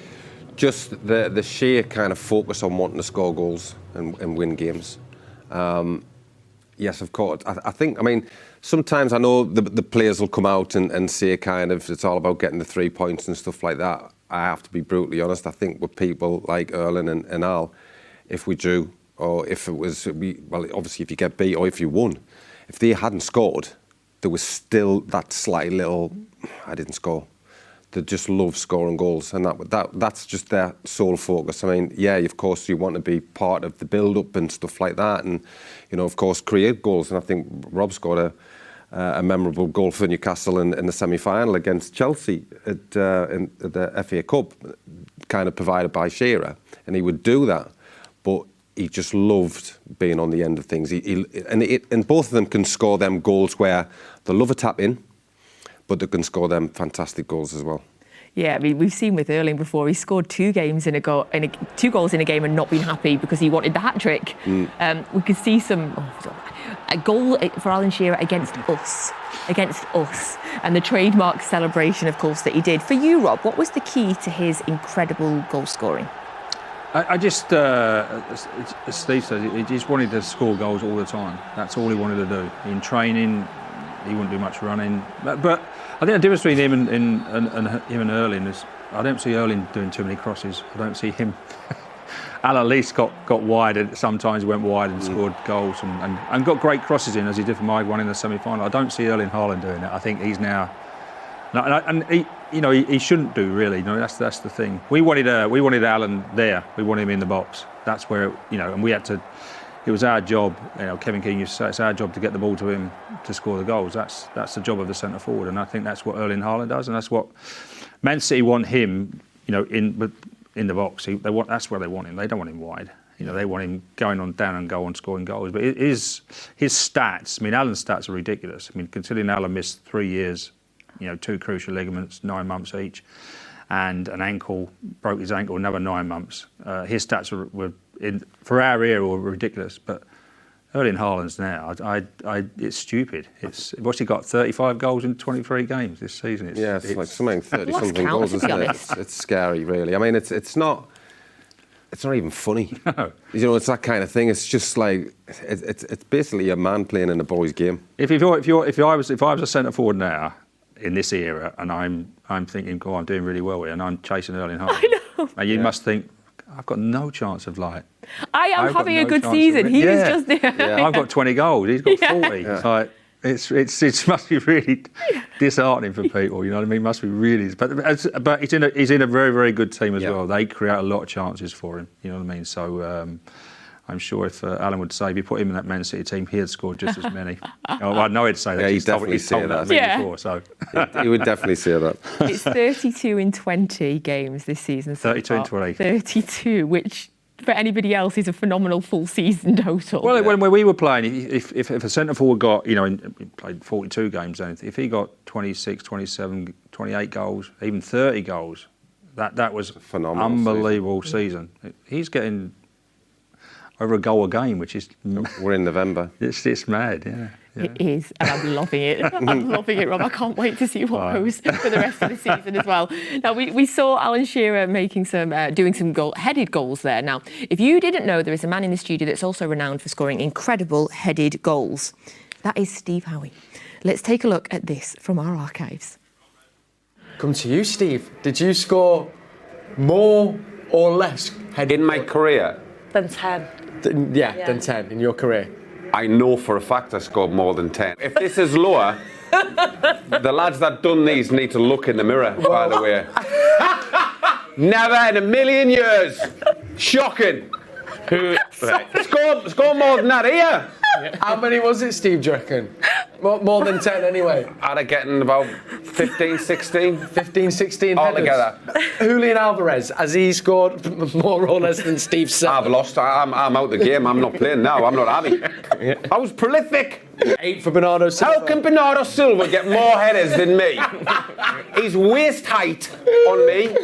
Just the sheer kind of focus on wanting to score goals and win games. Yes, of course. I think, sometimes I know the players will come out and say kind of it's all about getting the 3 points and stuff like that. I have to be brutally honest. I think with people like Erling and Al, if we drew, or if it was, obviously if you get beat or if you won, if they hadn't scored, there was still that slight little, I didn't score. They just love scoring goals, and that's just their sole focus. Of course, you want to be part of the build-up and stuff like that, and of course, create goals. And I think Rob scored a memorable goal for Newcastle in the semi-final against Chelsea at the FA Cup, kind of provided by Shearer, and he would do that, but he just loved being on the end of things. And both of them can score them goals where they love a tap in, but they can score them fantastic goals as well. Yeah, we've seen with Erling before. He scored 2 goals in a game and not been happy because he wanted the hat trick. We could see a goal for Alan Shearer against us, and the trademark celebration, of course, that he did. For you, Rob, what was the key to his incredible goal scoring? I just, as Steve says, he just wanted to score goals all the time. That's all he wanted to do. In training, he wouldn't do much running. But I think the difference between him and him and Erling is I don't see Erling doing too many crosses. I don't see him. Al at least got wide, and sometimes went wide and scored goals and got great crosses in, as he did for my one in the semi-final. I don't see Erling Haaland doing it. I think he's now No, and he shouldn't do really. You know, that's the thing. We wanted Alan there. We wanted him in the box. That's where and we had to. It was our job. Kevin Keane used to say it's our job to get the ball to him to score the goals. That's the job of the centre forward, and I think that's what Erling Haaland does, and that's what Man City want him. In the box. That's where they want him. They don't want him wide. They want him going on down and goal and scoring goals. But his stats. I mean, Alan's stats are ridiculous. I mean, considering Alan missed 3 years. 2 crucial ligaments, 9 months each, and an ankle, broke his ankle, another 9 months. His stats were for our era were ridiculous, but Erling Haaland's now, it's stupid. What's he got? 35 goals in 23 games this season. It's like something 30-something goals, isn't it? It's scary, really. I mean, it's not even funny. No. It's that kind of thing. It's just like it's basically a man playing in a boy's game. If I was a centre forward now, in this era, and I'm thinking, I'm doing really well here, and I'm chasing Erling Haaland. I know. And you must think, I've got no chance of I am having a good season. He was just there. I've got 20 goals. He's got 40. Yeah. It's like it must be really disheartening for people. You know what I mean? It must be really. But he's in a very, very good team as well. They create a lot of chances for him. You know what I mean? So. I'm sure if Alan would say, if you put him in that Man City team, he'd score just as many. I know he'd say that. Yeah, he'd definitely say that. Before, so. He would definitely say that. It's 32 in 20 games this season. 32 in 20. 32, which for anybody else is a phenomenal full season total. Well, when we were playing, if a centre forward got, he played 42 games, if he got 26, 27, 28 goals, even 30 goals, that was a phenomenal, unbelievable season. He's getting over a goal a game, which is... We're in November. It's mad, yeah. It is, and I'm loving it. I'm loving it, Rob. I can't wait to see what goes for the rest of the season as well. Now, we saw Alan Shearer making doing some headed goals there. Now, if you didn't know, there is a man in the studio that's also renowned for scoring incredible headed goals. That is Steve Howey. Let's take a look at this from our archives. Come to you, Steve. Did you score more or less headed in my career? Than 10. Than 10 in your career. I know for a fact I scored more than 10. If this is lower, the lads that done these need to look in the mirror, by the way. Never in a million years. Shocking. Score more than that here. How many was it, Steve, do you reckon? More than 10 anyway. I'd have getting about 15, 16. 15, 16 altogether. Julian Alvarez, has he scored more or less than Steve said? I've lost. I'm out the game. I'm not playing now. I'm not having. I was prolific. 8 for Bernardo Silva. How can Bernardo Silva get more headers than me? He's waist height on me.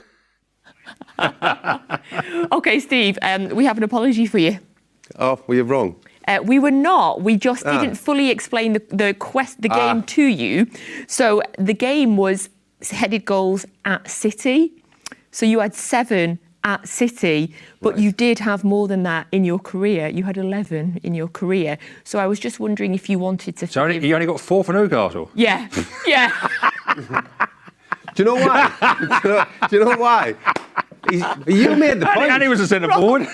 OK, Steve, we have an apology for you. Oh, were you wrong? We were not. We just didn't fully explain the game to you. So the game was headed goals at City. So you had 7 at City, but you did have more than that in your career. You had 11 in your career. So I was just wondering if you wanted to... So you only got 4 for Newcastle? Yeah, yeah. Do you know why? Do you know why? You made the point. And he was a centre forward.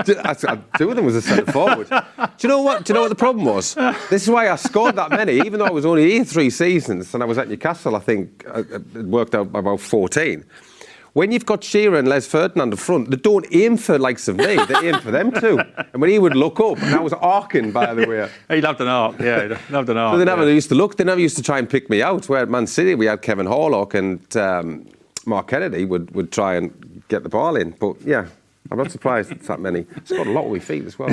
2 of them was a centre forward. Do you know what the problem was? This is why I scored that many, even though I was only here 3 seasons and I was at Newcastle. I think it worked out by about 14. When you've got Shearer and Les Ferdinand up front, they don't aim for the likes of me. They aim for them too. And when he would look up, and I was arcing, by the way. He loved an arc. Yeah, he loved an arc. So they never used to look. They never used to try and pick me out. Where at Man City, we had Kevin Horlock and Mark Kennedy would try and get the ball in. But yeah, I'm not surprised it's that many. It's got a lot with feet as well.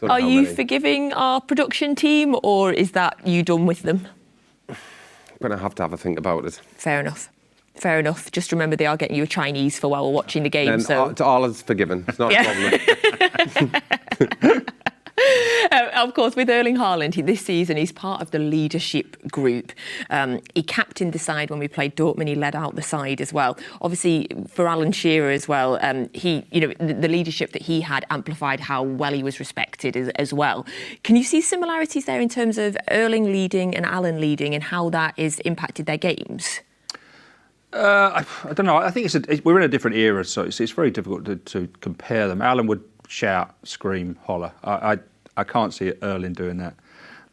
Are you forgiving our production team, or is that you done with them? I'm going to have a think about it. Fair enough. Fair enough. Just remember they are getting you a Chinese for while we're watching the game. And so all is forgiven. It's not a problem. Of course, with Erling Haaland, this season he's part of the leadership group. He captained the side when we played Dortmund. He led out the side as well. Obviously, for Alan Shearer as well, the leadership that he had amplified how well he was respected as well. Can you see similarities there in terms of Erling leading and Alan leading and how that has impacted their games? I don't know. I think we're in a different era, so it's very difficult to compare them. Alan would shout, scream, holler. I can't see Erling doing that.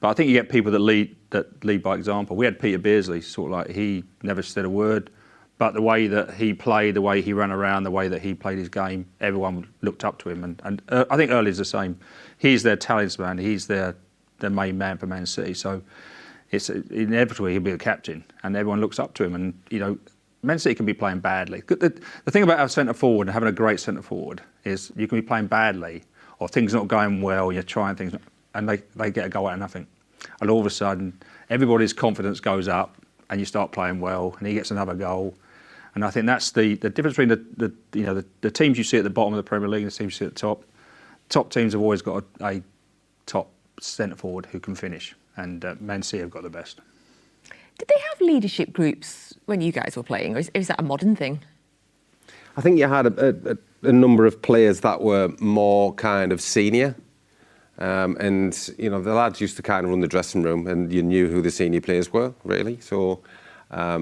But I think you get people that lead by example. We had Peter Beardsley, sort of like he never said a word, but the way that he played, the way he ran around, the way that he played his game, everyone looked up to him. And I think Earley's the same. He's their talisman. He's their main man for Man City. So it's inevitably he'll be the captain, and everyone looks up to him. And Man City can be playing badly. The thing about our centre forward and having a great centre forward is you can be playing badly, or things not going well. You're trying things, and they get a goal out of nothing. And all of a sudden, everybody's confidence goes up, and you start playing well, and he gets another goal. And I think that's the difference between the teams you see at the bottom of the Premier League and the teams you see at the top. Top teams have always got a top centre forward who can finish, and Man City have got the best. Did they have leadership groups when you guys were playing, or is that a modern thing? I think you had a number of players that were more kind of senior. And the lads used to kind of run the dressing room, and you knew who the senior players were, really. So a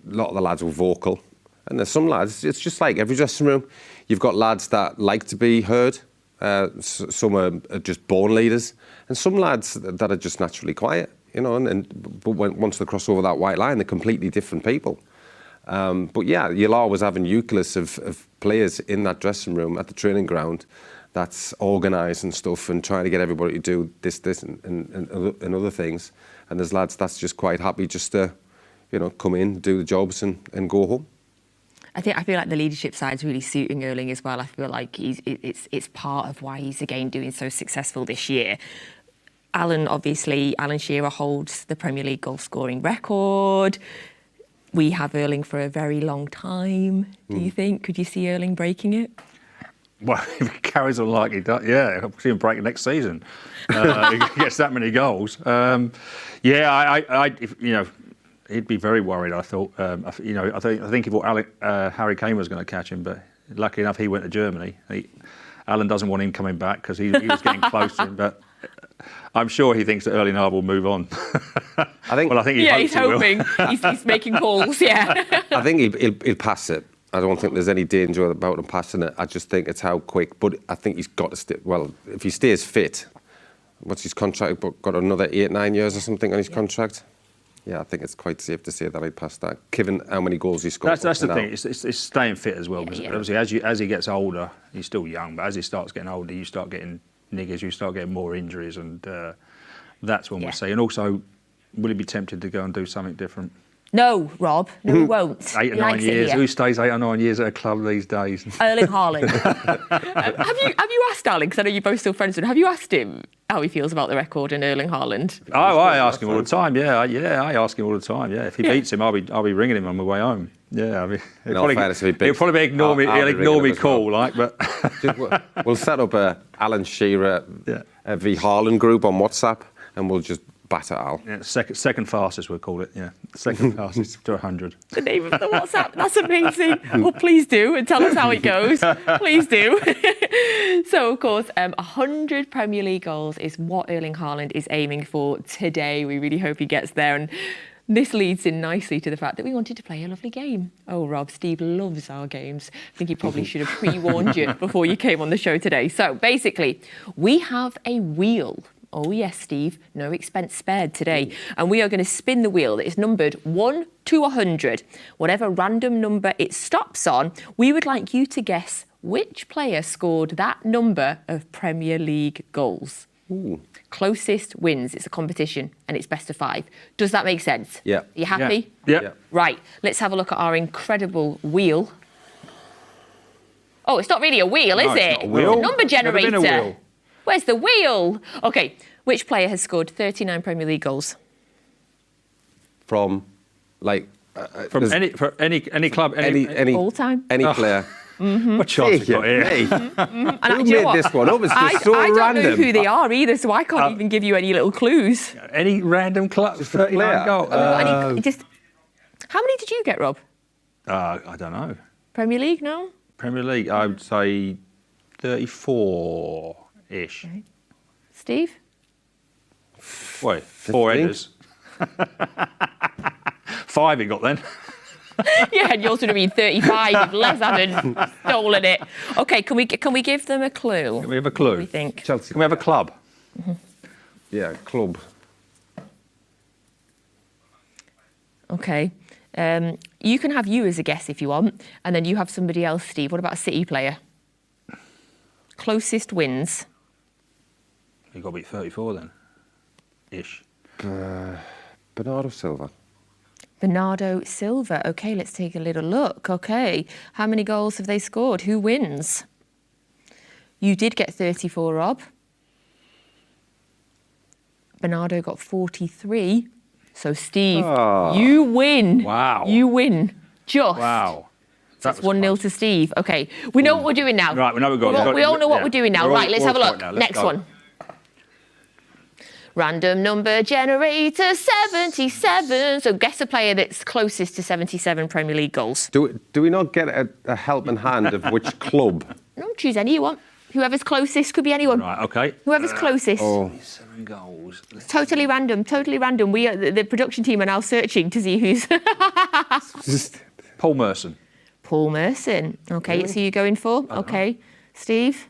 lot of the lads were vocal. And there's some lads, it's just like every dressing room. You've got lads that like to be heard. Some are just born leaders. And some lads that are just naturally quiet, but once they cross over that white line, they're completely different people. But yeah, you'll always have a nucleus of players in that dressing room at the training ground that's organised and stuff and trying to get everybody to do this and other things. And there's lads that's just quite happy just to, come in, do the jobs and go home. I feel like the leadership side's really suiting Erling as well. I feel like it's part of why he's again doing so successful this year. Alan Shearer holds the Premier League goal scoring record. We have Erling for a very long time. Do you think? Could you see Erling breaking it? Well, if he carries on like he does, yeah, I'll see him break it next season. He gets that many goals. He'd be very worried. I thought. I think he thought Harry Kane was going to catch him, but lucky enough, he went to Germany. Alan doesn't want him coming back because he was getting close to him, but I'm sure he thinks that Erling Haaland will move on. I think he's hoping. He's making calls. Yeah. I think he'll pass it. I don't think there's any danger about him passing it. I just think it's how quick. But I think he's got to stay. Well, if he stays fit, what's his contract? Got another 8-9 years or something on his contract. Yeah, I think it's quite safe to say that he'd pass that, given how many goals he scored. That's the thing. It's staying fit as well. Because obviously, as he gets older, he's still young. But as he starts getting older, you start getting niggers. You start getting more injuries, and that's when we'll see. And also, will he be tempted to go and do something different? No, Rob. No, he won't. 8 or 9 years. Who stays 8 or 9 years at a club these days? Erling Haaland. Have you asked Alan? Because I know you're both still friends with him. Have you asked him how he feels about the record and Erling Haaland? Oh, I ask him all the time. Yeah, I ask him all the time. Yeah, if he beats him, I'll be ringing him on my way home. Yeah, he'll probably ignore me. He'll ignore me cool, like. But we'll set up a Alan Shearer v Haaland group on WhatsApp, and we'll just batter Al. Yeah, second fastest we'll call it. Yeah, second fastest to 100. The name of the WhatsApp. That's amazing. Well, please do, and tell us how it goes. Please do. So, of course, 100 Premier League goals is what Erling Haaland is aiming for today. We really hope he gets there. And this leads in nicely to the fact that we wanted to play a lovely game. Oh, Rob, Steve loves our games. I think he probably should have pre-warned you before you came on the show today. So, basically, we have a wheel. Oh yes, Steve, no expense spared today. And we are going to spin the wheel that is numbered 1 to 100. Whatever random number it stops on, we would like you to guess which player scored that number of Premier League goals. Ooh. Closest wins. It's a competition and it's best of 5. Does that make sense? Yeah. You happy? Yeah. Right, let's have a look at our incredible wheel. Oh, it's not really a wheel, is it? It's not a wheel. It's a number generator. Never been a wheel. Where's the wheel? OK, which player has scored 39 Premier League goals? From any club, any all time, any player. What chance have you got here? Who made this one up? It's just so random. I don't know who they are either, so I can't even give you any little clues. Any random club, 39 goals. How many did you get, Rob? I don't know. Premier League, no? Premier League, I would say 34-ish. Okay. Steve? Wait, 4 headers. 5 he got then. Yeah, and yours would have been 35 if Les hadn't stolen it. OK, can we give them a clue? Can we have a clue? What do we think? Chelsea. Can we have a club? Mm-hmm. Yeah, club. Okay. You can have you as a guess if you want, and then you have somebody else, Steve. What about a City player? Closest wins. You've got to beat 34 then. Ish. Bernardo Silva. Bernardo Silva. Okay, let's take a little look. Okay. How many goals have they scored? Who wins? You did get 34, Rob. Bernardo got 43. So, Steve, you win. Wow. You win. Just. Wow. That's 1-0 to Steve. Okay. We know what we're doing now. Right, we know we've got We all know what we're doing now. We're Right, let's have a look. now. Next one. Random number generator 77. So guess a player that's closest to 77 Premier League goals. Do we not get a helping hand of which club? No, choose any you want. Whoever's closest, could be anyone. Right, okay. Whoever's closest. 7 goals. Totally random, totally random. We the production team are now searching to see who's... Paul Merson. Paul Merson. Okay, so you're going for? Okay. Steve?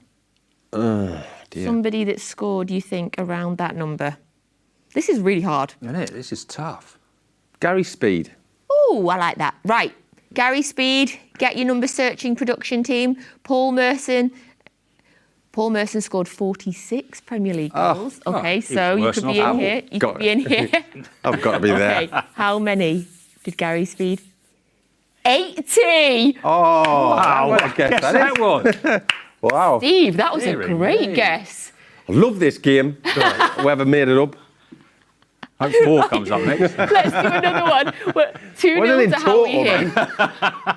Dear. Somebody that scored, you think, around that number. This is really hard. Isn't it? This is tough. Gary Speed. Oh, I like that. Right. Gary Speed, get your number searching production team. Paul Merson. Paul Merson scored 46 Premier League goals. Okay, so you could be in here. You could be in here. I've got to be there. Okay, how many did Gary Speed? 80! Oh, Wow, what a guess that was. Wow. Steve, that was a Deary great me. guess. I love this game. Whoever made it up. Hope 4 comes up next. Let's do another one. We're 2-0 to Howey here.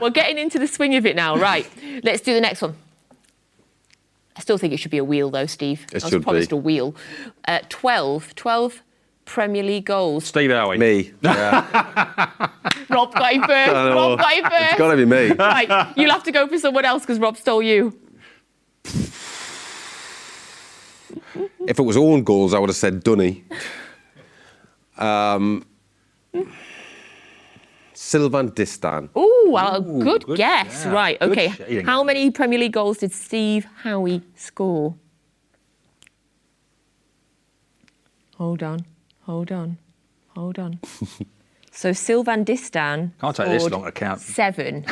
We're getting into the swing of it now. Right, let's do the next one. I still think it should be a wheel, though, Steve. It I was should promised be. a wheel. 12 Premier League goals. Steve Howey. Me. Yeah. Rob got him first. Rob got him first. It's got to be me. Right, you'll have to go for someone else because Rob stole you. If it was own goals, I would have said Dunny. Sylvan Distan. Ooh, good guess. yeah. Right, Good okay. shading. How many Premier League goals did Steve Howey score? Hold on. So Sylvan Distan Can't take this scored long to count. 7.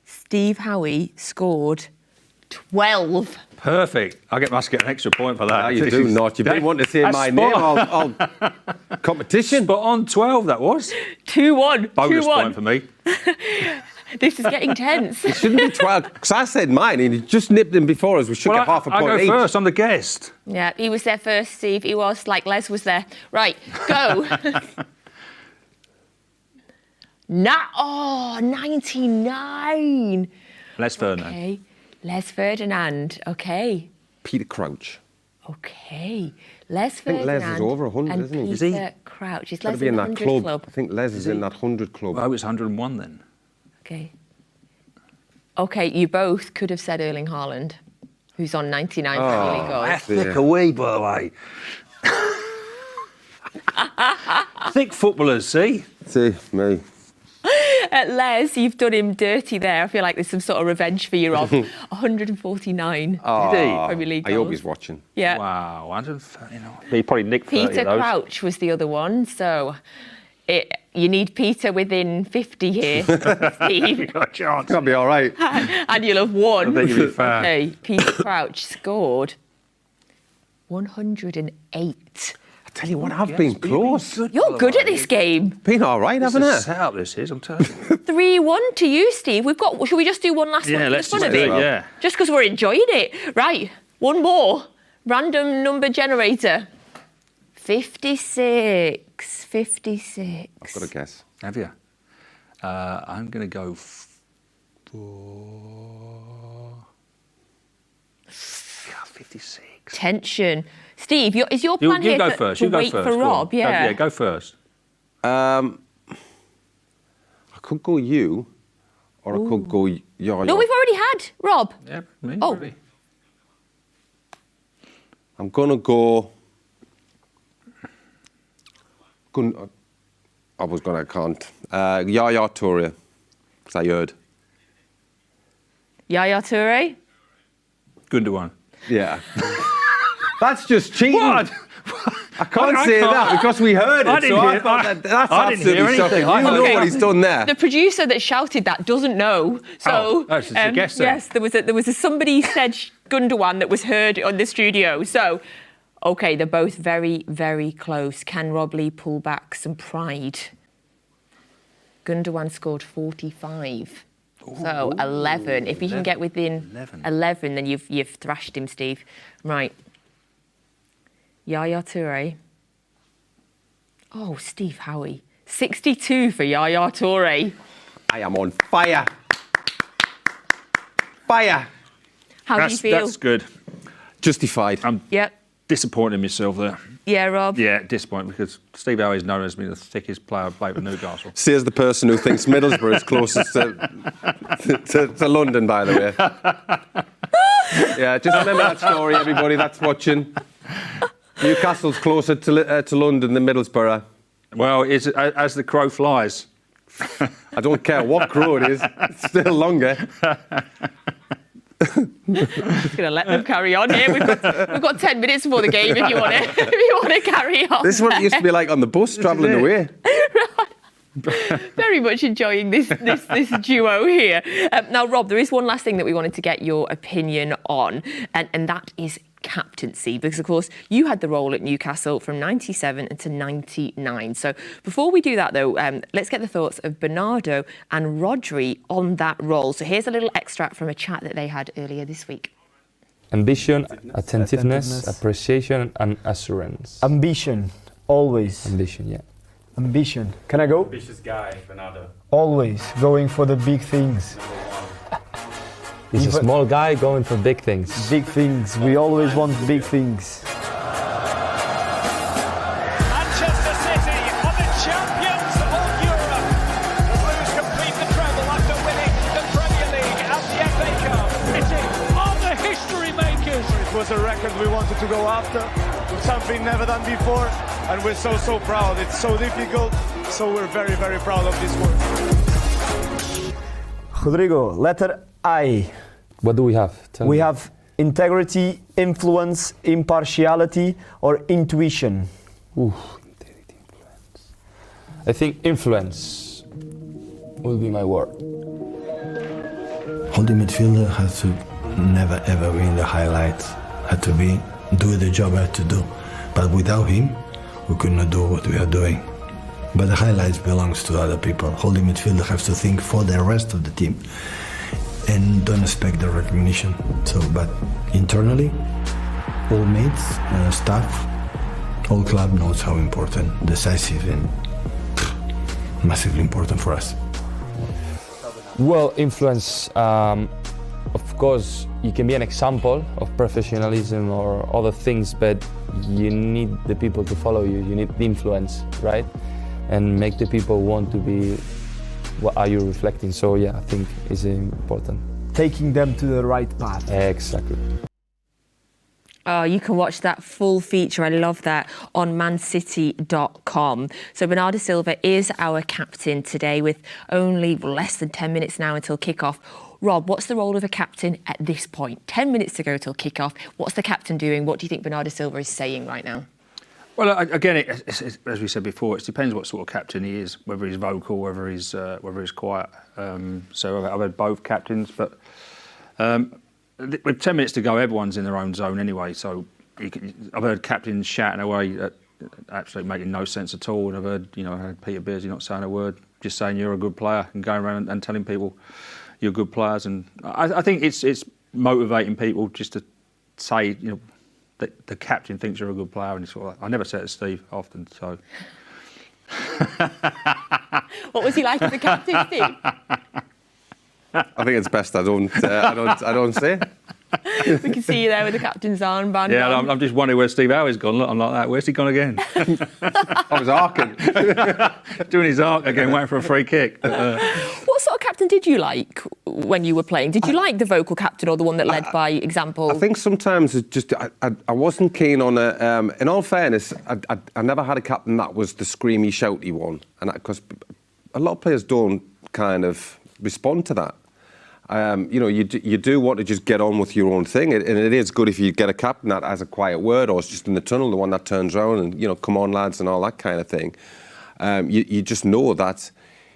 Steve Howey scored 12. Perfect. Must get an extra point for that. No, you do not. You've been wanting to say my name all competition. Spot on 12, that was. 2-1. Bonus 2-1. point for me. This is getting tense. It shouldn't be 12, because I said mine, and he just nipped him before us. We should get half a point I go each. first, I'm the guest. Yeah, he was there first, Steve. He was, like Les was there. Right, go. 99. Les Ferdinand. Okay, Les Ferdinand. Okay. Peter Crouch. Okay. Les I think Ferdinand. Les is over 100, and isn't he? Peter Is he? Crouch. Is Got to Les be in in the that 100 club. club? I think Les is in that 100 club. Oh, it's 101 then. Okay. Okay, you both could have said Erling Haaland, who's on 99 Premier League goals. Thick away, by the way. Thick footballers, see? See, me. Les, you've done him dirty there. I feel like there's some sort of revenge for you, Rob. 149 Premier League I goals. hope he's watching. Yeah. Wow, 130. He probably nicked 30 Peter of those. Crouch was the other one, so you need Peter within 50 here, Steve, Got a chance. That'll be all right. and you'll have won. I think you'll be fair. Okay, Peter Crouch scored 108. I tell you what, I've been close. You're good at this game. Been all right, haven't This is I? a setup, this is, I'm telling you. 3-1 to you, Steve. Should we just do one last one? Yeah, for let's the fun just of do it? it, yeah. Just because we're enjoying it. Right, one more. Random number generator. 56. 56. I've got a guess. Have you? I'm going to go for 56. Tension. Steve, is your plan You here go to, first. to You go wait first. for Go Rob? on. Yeah. Go first. I could go you, or I could go your. No, we've already had Rob. Yeah, me. Oh. Ready. I'm gonna go. I can't. Yaya Toure, because I heard. Yaya Toure. Gundogan. Yeah. That's just cheating. What? I can't say that because we heard it. I didn't hear. That's I didn't hear absolutely shocking. anything. You know what he's done there. The producer that shouted that doesn't know. So it's a guess then. yes, there was somebody said Gundogan that was heard on the studio. So, okay, they're both very, very close. Can Rob Lee pull back some pride? Gundogan scored 45. So 11. If you can get within 11, then you've thrashed him, Steve. Right. Yaya Toure. Oh, Steve Howey. 62 for Yaya Toure. I am on fire. Fire. How do you feel? That's good. Justified. I'm disappointed in myself there. Yeah, Rob? Yeah, disappointed because Steve Howey is known as being the thickest player I've played for Newcastle. Says the person who thinks Middlesbrough is closest to London, by the way. Yeah, just remember that story, everybody that's watching. Newcastle's closer to London than Middlesbrough. Well, as the crow flies. I don't care what crow it is, it's still longer. Just going to let them carry on here. We've got 10 minutes before the game if you want to carry on. This is what it used to be like on the bus travelling away. Very much enjoying this duo here. Now, Rob, there is one last thing that we wanted to get your opinion on, and that is captaincy, because of course you had the role at Newcastle from 97 to 99. So before we do that though, let's get the thoughts of Bernardo and Rodri on that role. So here's a little extract from a chat that they had earlier this week. Ambition, attentiveness, appreciation and assurance. Ambition, always. Ambition, yeah. Ambition. Can I go? Ambitious guy, Bernardo. Always going for the big things. He's a small guy going for big things. Big things. We always want big things. Manchester City are the champions of Europe. The Blues complete the treble after winning the Premier League and the FA Cup. City are the history makers. It was a record we wanted to go after, something never done before, and we're so proud. It's so difficult, so we're very, very proud of this work. Rodrigo, letter I. What do we have? We have integrity, influence, impartiality, or intuition. Ooh, integrity, influence. I think influence will be my word. Holding midfielder has to never ever be in the highlights. Had to be do the job I had to do. But without him, we could not do what we are doing. But the highlights belongs to other people. Holding midfielder has to think for the rest of the team and don't expect the recognition. So, but internally, all mates, staff, whole club knows how important, decisive and massively important for us. Well, influence, of course, you can be an example of professionalism or other things, but you need the people to follow you. You need the influence, right? And make the people want to be what are you reflecting. So yeah, I think it's important. Taking them to the right path. Exactly. Oh, you can watch that full feature, I love that, on mancity.com. So Bernardo Silva is our captain today with only less than 10 minutes now until kick-off. Rob, what's the role of a captain at this point? 10 minutes to go till kick-off. What's the captain doing? What do you think Bernardo Silva is saying right now? Well, again, as we said before, it depends what sort of captain he is, whether he's vocal, whether he's quiet. So I've had both captains, but with 10 minutes to go, everyone's in their own zone anyway. So I've heard captains shouting away, absolutely making no sense at all. And I've heard, I heard Peter Beardsley not saying a word, just saying you're a good player and going around and telling people you're good players. And I think it's motivating people just to say, that the captain thinks you're a good player, and sort of, I never say it to Steve often. So, what was he like as a captain, Steve? I think it's best I don't say. We can see you there with the captain's armband. Yeah, I'm just wondering where Steve Howey's gone. Look, I'm like that. Where's he gone again? I was arcing, doing his arc again, waiting for a free kick. What sort of captain did you like when you were playing? Did you like the vocal captain or the one that led by example? I think sometimes it just I wasn't keen on it. In all fairness, I never had a captain that was the screamy, shouty one, and because a lot of players don't kind of respond to that. You do want to just get on with your own thing, and it is good if you get a captain that has a quiet word, or it's just in the tunnel, the one that turns around and come on lads and all that kind of thing. You just know that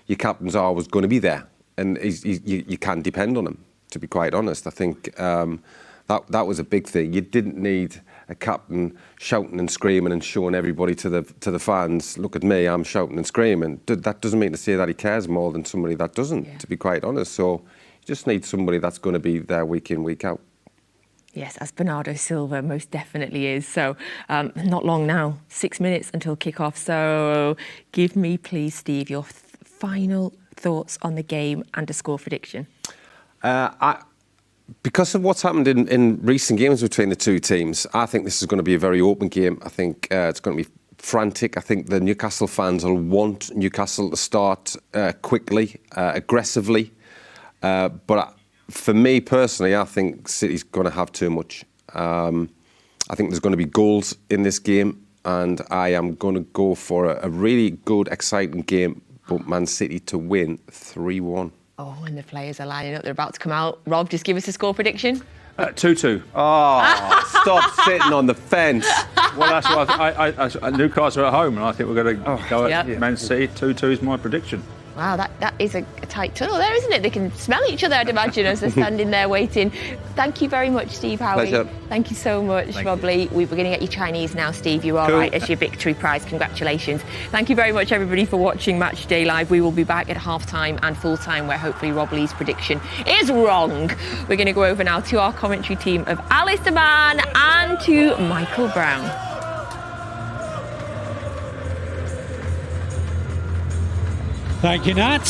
your captain's always going to be there, and you can depend on him. To be quite honest, I think that was a big thing. You didn't need a captain shouting and screaming and showing everybody to the fans, look at me, I'm shouting and screaming. That doesn't mean to say that he cares more than somebody that doesn't. To be quite honest, so. Just need somebody that's going to be there week in, week out. Yes, as Bernardo Silva most definitely is. So not long now, 6 minutes until kick-off. So give me, please, Steve, your final thoughts on the game and a score prediction. Because of what's happened in recent games between the two teams, I think this is going to be a very open game. I think it's going to be frantic. I think the Newcastle fans will want Newcastle to start quickly, aggressively. But for me personally, I think City's going to have too much. I think there's going to be goals in this game, and I am going to go for a really good, exciting game, but Man City to win 3-1. Oh, and the players are lining up. They're about to come out. Rob, just give us a score prediction. 2-2. Oh, stop sitting on the fence. Well, that's what I Newcastle are at home, and I think we're going to go at Man City. 2-2 is my prediction. Wow, that is a tight tunnel there, isn't it? They can smell each other, I'd imagine, as they're standing there waiting. Thank you very much, Steve Howey. Pleasure. Thank you so much, Rob Lee. We're going to get you Chinese now, Steve. You're all right as your victory prize. Congratulations. Thank you very much, everybody, for watching Match Day Live. We will be back at half-time and full-time, where hopefully Rob Lee's prediction is wrong. We're going to go over now to our commentary team of Alistair Mann and to Michael Brown. Thank you, Nat.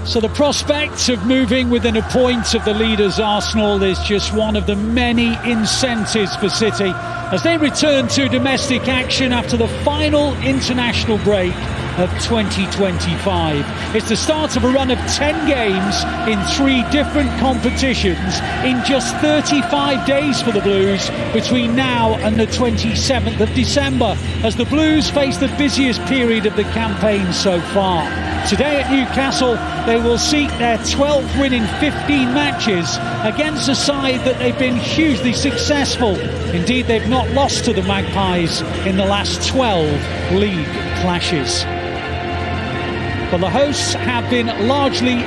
So the prospect of moving within a point of the leaders Arsenal is just one of the many incentives for City as they return to domestic action after the final international break of 2025. It's the start of a run of 10 games in 3 different competitions in just 35 days for the Blues between now and the 27th of December, as the Blues face the busiest period of the campaign so far. Today at Newcastle, they will seek their 12th win in 15 matches against a side that they've been hugely successful. Indeed, they've not lost to the Magpies in the last 12 league clashes. But the hosts have been largely